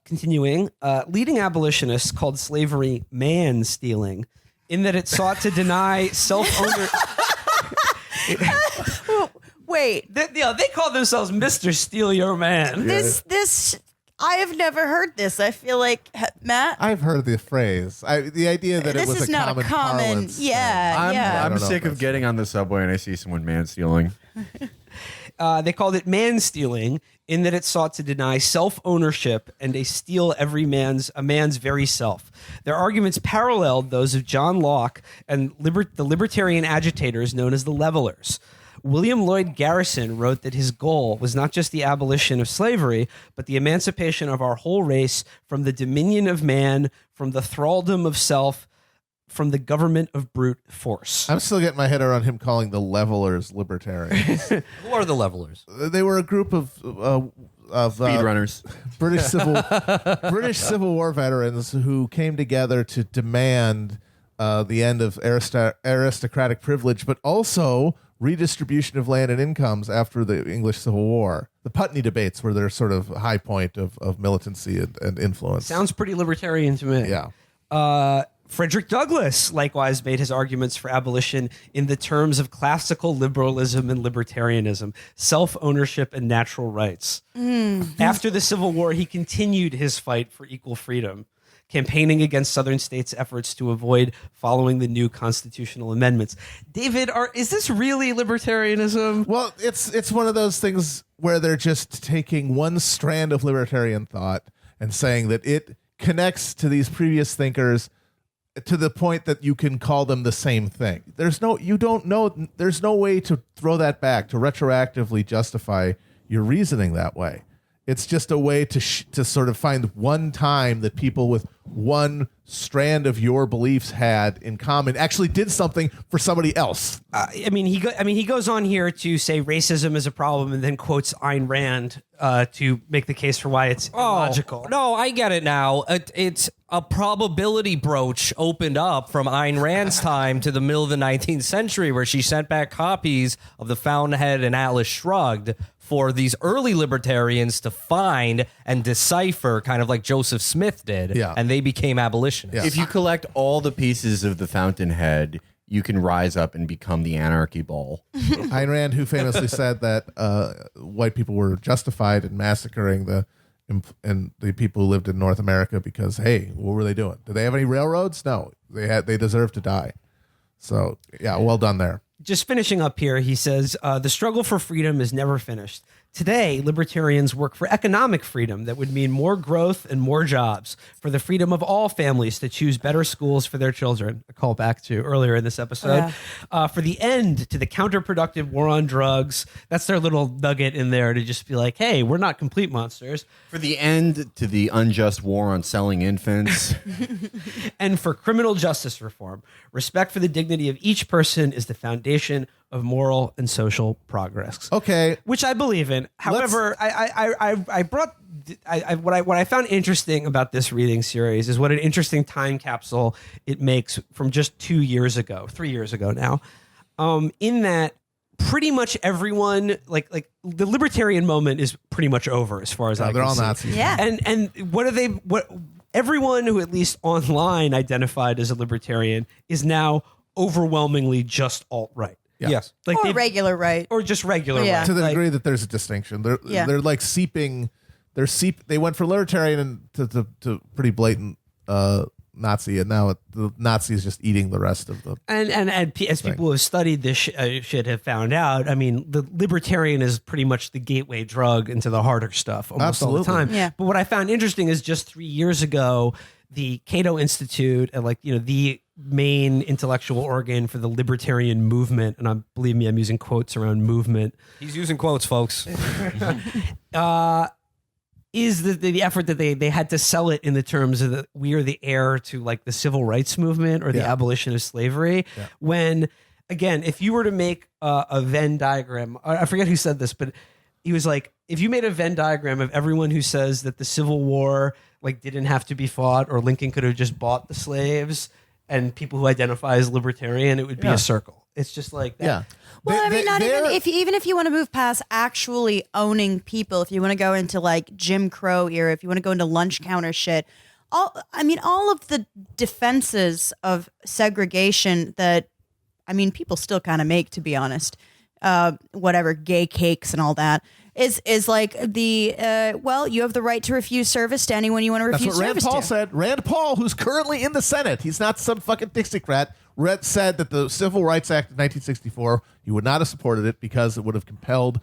Speaker 1: Continuing, leading abolitionists called slavery man-stealing in that it sought to deny self-owner.
Speaker 3: Wait.
Speaker 1: They called themselves Mr. Steal Your Man.
Speaker 3: This I have never heard this. I feel like, Matt?
Speaker 4: I've heard the phrase. The idea that it was
Speaker 3: is not
Speaker 4: common
Speaker 3: a common.
Speaker 4: parlance thing.
Speaker 5: I'm
Speaker 4: know
Speaker 5: sick
Speaker 4: if
Speaker 5: of getting on the subway and I see someone man stealing.
Speaker 1: They called it man-stealing in that it sought to deny self-ownership and they steal a man's very self. Their arguments paralleled those of John Locke and the libertarian agitators known as the Levelers. William Lloyd Garrison wrote that his goal was not just the abolition of slavery, but the emancipation of our whole race from the dominion of man, from the thraldom of self, from the government of brute force.
Speaker 4: I'm still getting my head around him calling the Levelers libertarians.
Speaker 6: Who are the Levelers?
Speaker 4: They were a group of
Speaker 5: Speedrunners.
Speaker 4: British Civil War veterans who came together to demand the end of aristocratic privilege, but also redistribution of land and incomes after the English Civil War. The Putney debates were their sort of high point of militancy and influence.
Speaker 1: Sounds pretty libertarian to me.
Speaker 4: Yeah.
Speaker 1: Frederick Douglass likewise made his arguments for abolition in the terms of classical liberalism and libertarianism, self-ownership and natural rights. After the Civil War, he continued his fight for equal freedom, campaigning against Southern states' efforts to avoid following the new constitutional amendments. David, is this really libertarianism?
Speaker 4: Well, it's one of those things where they're just taking one strand of libertarian thought and saying that it connects to these previous thinkers to the point that you can call them the same thing. There's no way to throw that back, to retroactively justify your reasoning that way. It's just a way to sort of find one time that people with one strand of your beliefs had in common actually did something for somebody else.
Speaker 1: He goes on here to say racism is a problem, and then quotes Ayn Rand to make the case for why it's illogical.
Speaker 6: No, I get it now. It's a probability broach opened up from Ayn Rand's time to the middle of the 19th century, where she sent back copies of The Fountainhead and Atlas Shrugged for these early libertarians to find and decipher, kind of like Joseph Smith did, and they became abolitionists.
Speaker 4: Yeah.
Speaker 5: If you collect all the pieces of the Fountainhead, you can rise up and become the anarchy ball.
Speaker 4: Ayn Rand, who famously said that white people were justified in massacring the people who lived in North America because, hey, what were they doing? Did they have any railroads? No, they deserved to die. So, yeah, well done there.
Speaker 1: Just finishing up here, he says, the struggle for freedom is never finished. Today, libertarians work for economic freedom that would mean more growth and more jobs, for the freedom of all families to choose better schools for their children, a call back to earlier in this episode, for the end to the counterproductive war on drugs. That's their little nugget in there to just be like, hey, we're not complete monsters.
Speaker 5: For the end to the unjust war on selling infants.
Speaker 1: And for criminal justice reform. Respect for the dignity of each person is the foundation of moral and social progress.
Speaker 4: Okay.
Speaker 1: Which I believe in. However, what I found interesting about this reading series is what an interesting time capsule it makes from just 3 years ago now. In that pretty much everyone, like the libertarian moment is pretty much over as far as I can see.
Speaker 4: They're all Nazis.
Speaker 3: Yeah.
Speaker 1: And what everyone who at least online identified as a libertarian is now overwhelmingly just alt-right.
Speaker 4: Yeah.
Speaker 6: Yes.
Speaker 1: Like
Speaker 3: Or regular right.
Speaker 1: or just regular
Speaker 3: Yeah.
Speaker 1: right.
Speaker 4: To the
Speaker 1: Like,
Speaker 4: degree that there's a distinction. They're like seeping. They went from libertarian to pretty blatant Nazi, and now the Nazi is just eating the rest of the.
Speaker 1: and as people who have studied this shit have found out, I mean, the libertarian is pretty much the gateway drug into the harder stuff almost all the
Speaker 4: Absolutely.
Speaker 1: time.
Speaker 3: Yeah.
Speaker 1: But what I found interesting is just 3 years ago, the Cato Institute, and the main intellectual organ for the libertarian movement, and believe me, I'm using quotes around movement,
Speaker 6: He's using quotes, folks.
Speaker 1: is the effort that they had to sell it in the terms of we are the heir to like the civil rights movement or the
Speaker 4: Yeah.
Speaker 1: abolition of slavery.
Speaker 4: Yeah.
Speaker 1: When, again, if you were to make a Venn diagram, I forget who said this, but he was like, if you made a Venn diagram of everyone who says that the Civil War didn't have to be fought, or Lincoln could have just bought the slaves, and people who identify as libertarian, it would be a circle. It's just like that.
Speaker 4: Yeah.
Speaker 3: Well, I mean,
Speaker 4: They're-
Speaker 3: even if you want to move past actually owning people, if you want to go into like Jim Crow era, if you want to go into lunch counter shit, all of the defenses of segregation that, people still kind of make, to be honest, whatever, gay cakes and all that, is like you have the right to refuse service to anyone you want to
Speaker 4: That's
Speaker 3: refuse
Speaker 4: what Rand
Speaker 3: service
Speaker 4: Paul
Speaker 3: to.
Speaker 4: said. Rand Paul, who's currently in the Senate, he's not some fucking Dixiecrat, said that the Civil Rights Act of 1964, he would not have supported it because it would have compelled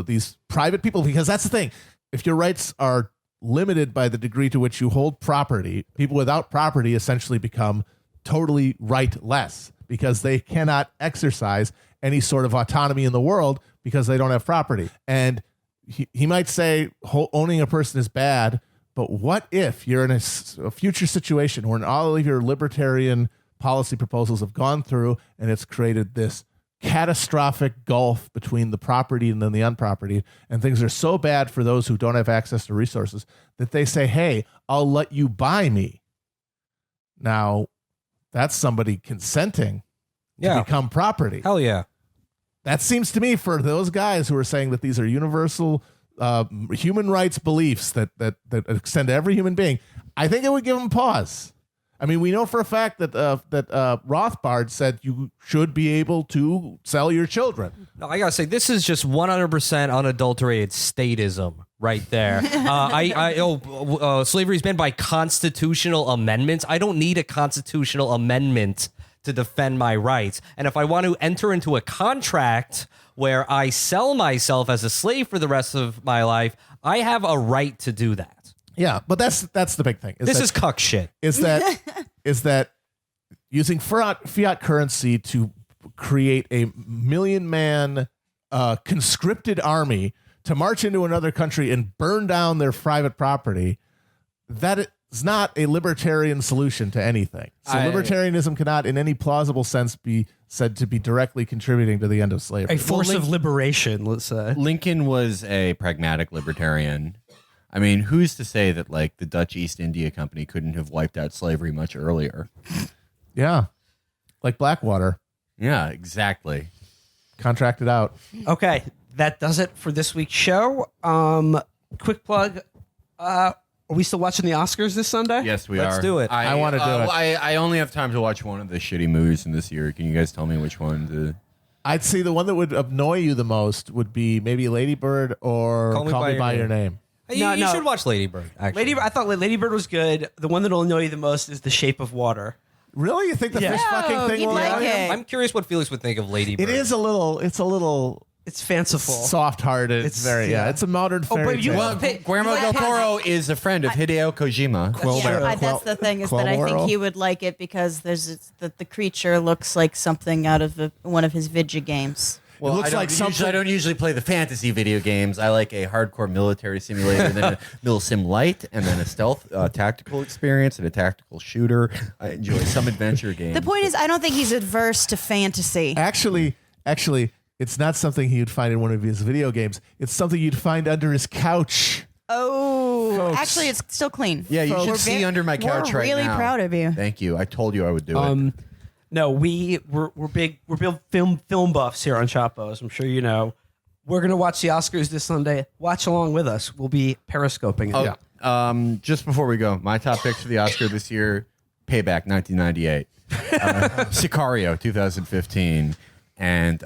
Speaker 4: these private people. Because that's the thing, if your rights are limited by the degree to which you hold property, people without property essentially become totally rightless because they cannot exercise any sort of autonomy in the world because they don't have property. And he might say owning a person is bad, but what if you're in a future situation where all of your libertarian policy proposals have gone through and it's created this catastrophic gulf between the property and then the unproperty, and things are so bad for those who don't have access to resources that they say, hey, I'll let you buy me. Now, that's somebody consenting to become property.
Speaker 6: Hell yeah.
Speaker 4: That seems to me, for those guys who are saying that these are universal human rights beliefs that extend to every human being, I think it would give them pause. I mean, we know for a fact that Rothbard said you should be able to sell your children.
Speaker 6: No, I gotta say, this is just 100% unadulterated statism right there. Slavery is banned by constitutional amendments. I don't need a constitutional amendment to defend my rights. And if I want to enter into a contract where I sell myself as a slave for the rest of my life, I have a right to do that.
Speaker 4: Yeah, but that's the big thing.
Speaker 6: This is cuck shit.
Speaker 4: Is that using fiat currency to create a 1 million man conscripted army to march into another country and burn down their private property? That is not a libertarian solution to anything. So libertarianism cannot, in any plausible sense, be said to be directly contributing to the end of slavery.
Speaker 1: A force of liberation, let's say.
Speaker 5: Lincoln was a pragmatic libertarian. I mean, who's to say that like the Dutch East India Company couldn't have wiped out slavery much earlier?
Speaker 4: Yeah, like Blackwater.
Speaker 5: Yeah, exactly.
Speaker 4: Contracted out.
Speaker 1: Okay, that does it for this week's show. Quick plug. Are we still watching the Oscars this Sunday?
Speaker 5: Yes, we are.
Speaker 6: Let's do it.
Speaker 4: I want to do it.
Speaker 5: I only have time to watch one of the shitty movies in this year. Can you guys tell me which one to...
Speaker 4: I'd say the one that would annoy you the most would be maybe Lady Bird or Call Me By Your Name.
Speaker 6: You should watch Lady Bird, actually.
Speaker 1: I thought Lady Bird was good. The one that'll annoy you the most is The Shape of Water.
Speaker 4: Really? You think the fish fucking thing
Speaker 3: you'd
Speaker 4: will
Speaker 3: like
Speaker 4: annoy you?
Speaker 3: it.
Speaker 6: I'm curious what Felix would think of Lady Bird.
Speaker 4: It is a little.
Speaker 1: It's fanciful.
Speaker 4: Soft-hearted. It's very. Yeah. It's a modern fairy
Speaker 1: but you-
Speaker 4: tale.
Speaker 1: Well,
Speaker 5: Guillermo del Toro is a friend of Hideo Kojima.
Speaker 3: That's the thing, is that I think he would like it because the creature looks like something out of one of his video games.
Speaker 5: Well,
Speaker 4: it looks like something.
Speaker 5: I don't usually play the fantasy video games. I like a hardcore military simulator, and then a Mil Sim Light, and then a stealth tactical experience, and a tactical shooter. I enjoy some adventure games.
Speaker 3: The point is, I don't think he's adverse to fantasy.
Speaker 4: Actually, it's not something he'd find in one of his video games. It's something you'd find under his couch.
Speaker 3: Oh,
Speaker 4: Folks.
Speaker 3: actually, it's still clean.
Speaker 5: Yeah, you should see under my couch
Speaker 3: we're
Speaker 5: right now.
Speaker 3: really proud of you.
Speaker 5: Thank you. I told you I would do it.
Speaker 1: No, we're big film buffs here on Chapo, as I'm sure you know. We're gonna watch the Oscars this Sunday. Watch along with us. We'll be periscoping it.
Speaker 5: Just before we go, my top picks for the Oscar this year: Payback, 1998, Sicario, 2015, and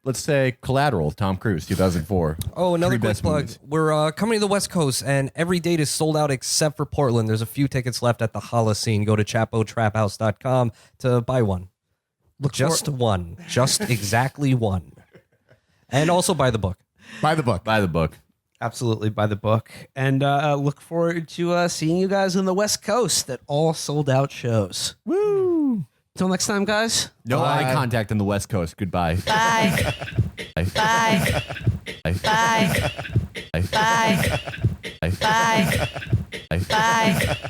Speaker 5: let's say Collateral, Tom Cruise, 2004.
Speaker 6: Oh, another
Speaker 5: Three
Speaker 6: quick
Speaker 5: best
Speaker 6: plug.
Speaker 5: movies.
Speaker 6: We're coming to the West Coast, and every date is sold out except for Portland. There's a few tickets left at the Holocene. Go to chapotraphouse.com to buy one. Just one. Just exactly one. And also buy the book.
Speaker 4: Buy the book.
Speaker 5: Buy the book.
Speaker 1: Absolutely, by the book. And look forward to seeing you guys on the West Coast at all sold-out shows.
Speaker 4: Woo!
Speaker 1: Until next time, guys.
Speaker 5: No eye contact on the West Coast. Goodbye.
Speaker 3: Bye.
Speaker 5: Bye.
Speaker 3: Bye.
Speaker 5: Bye.
Speaker 3: Bye. Bye. Bye. Bye.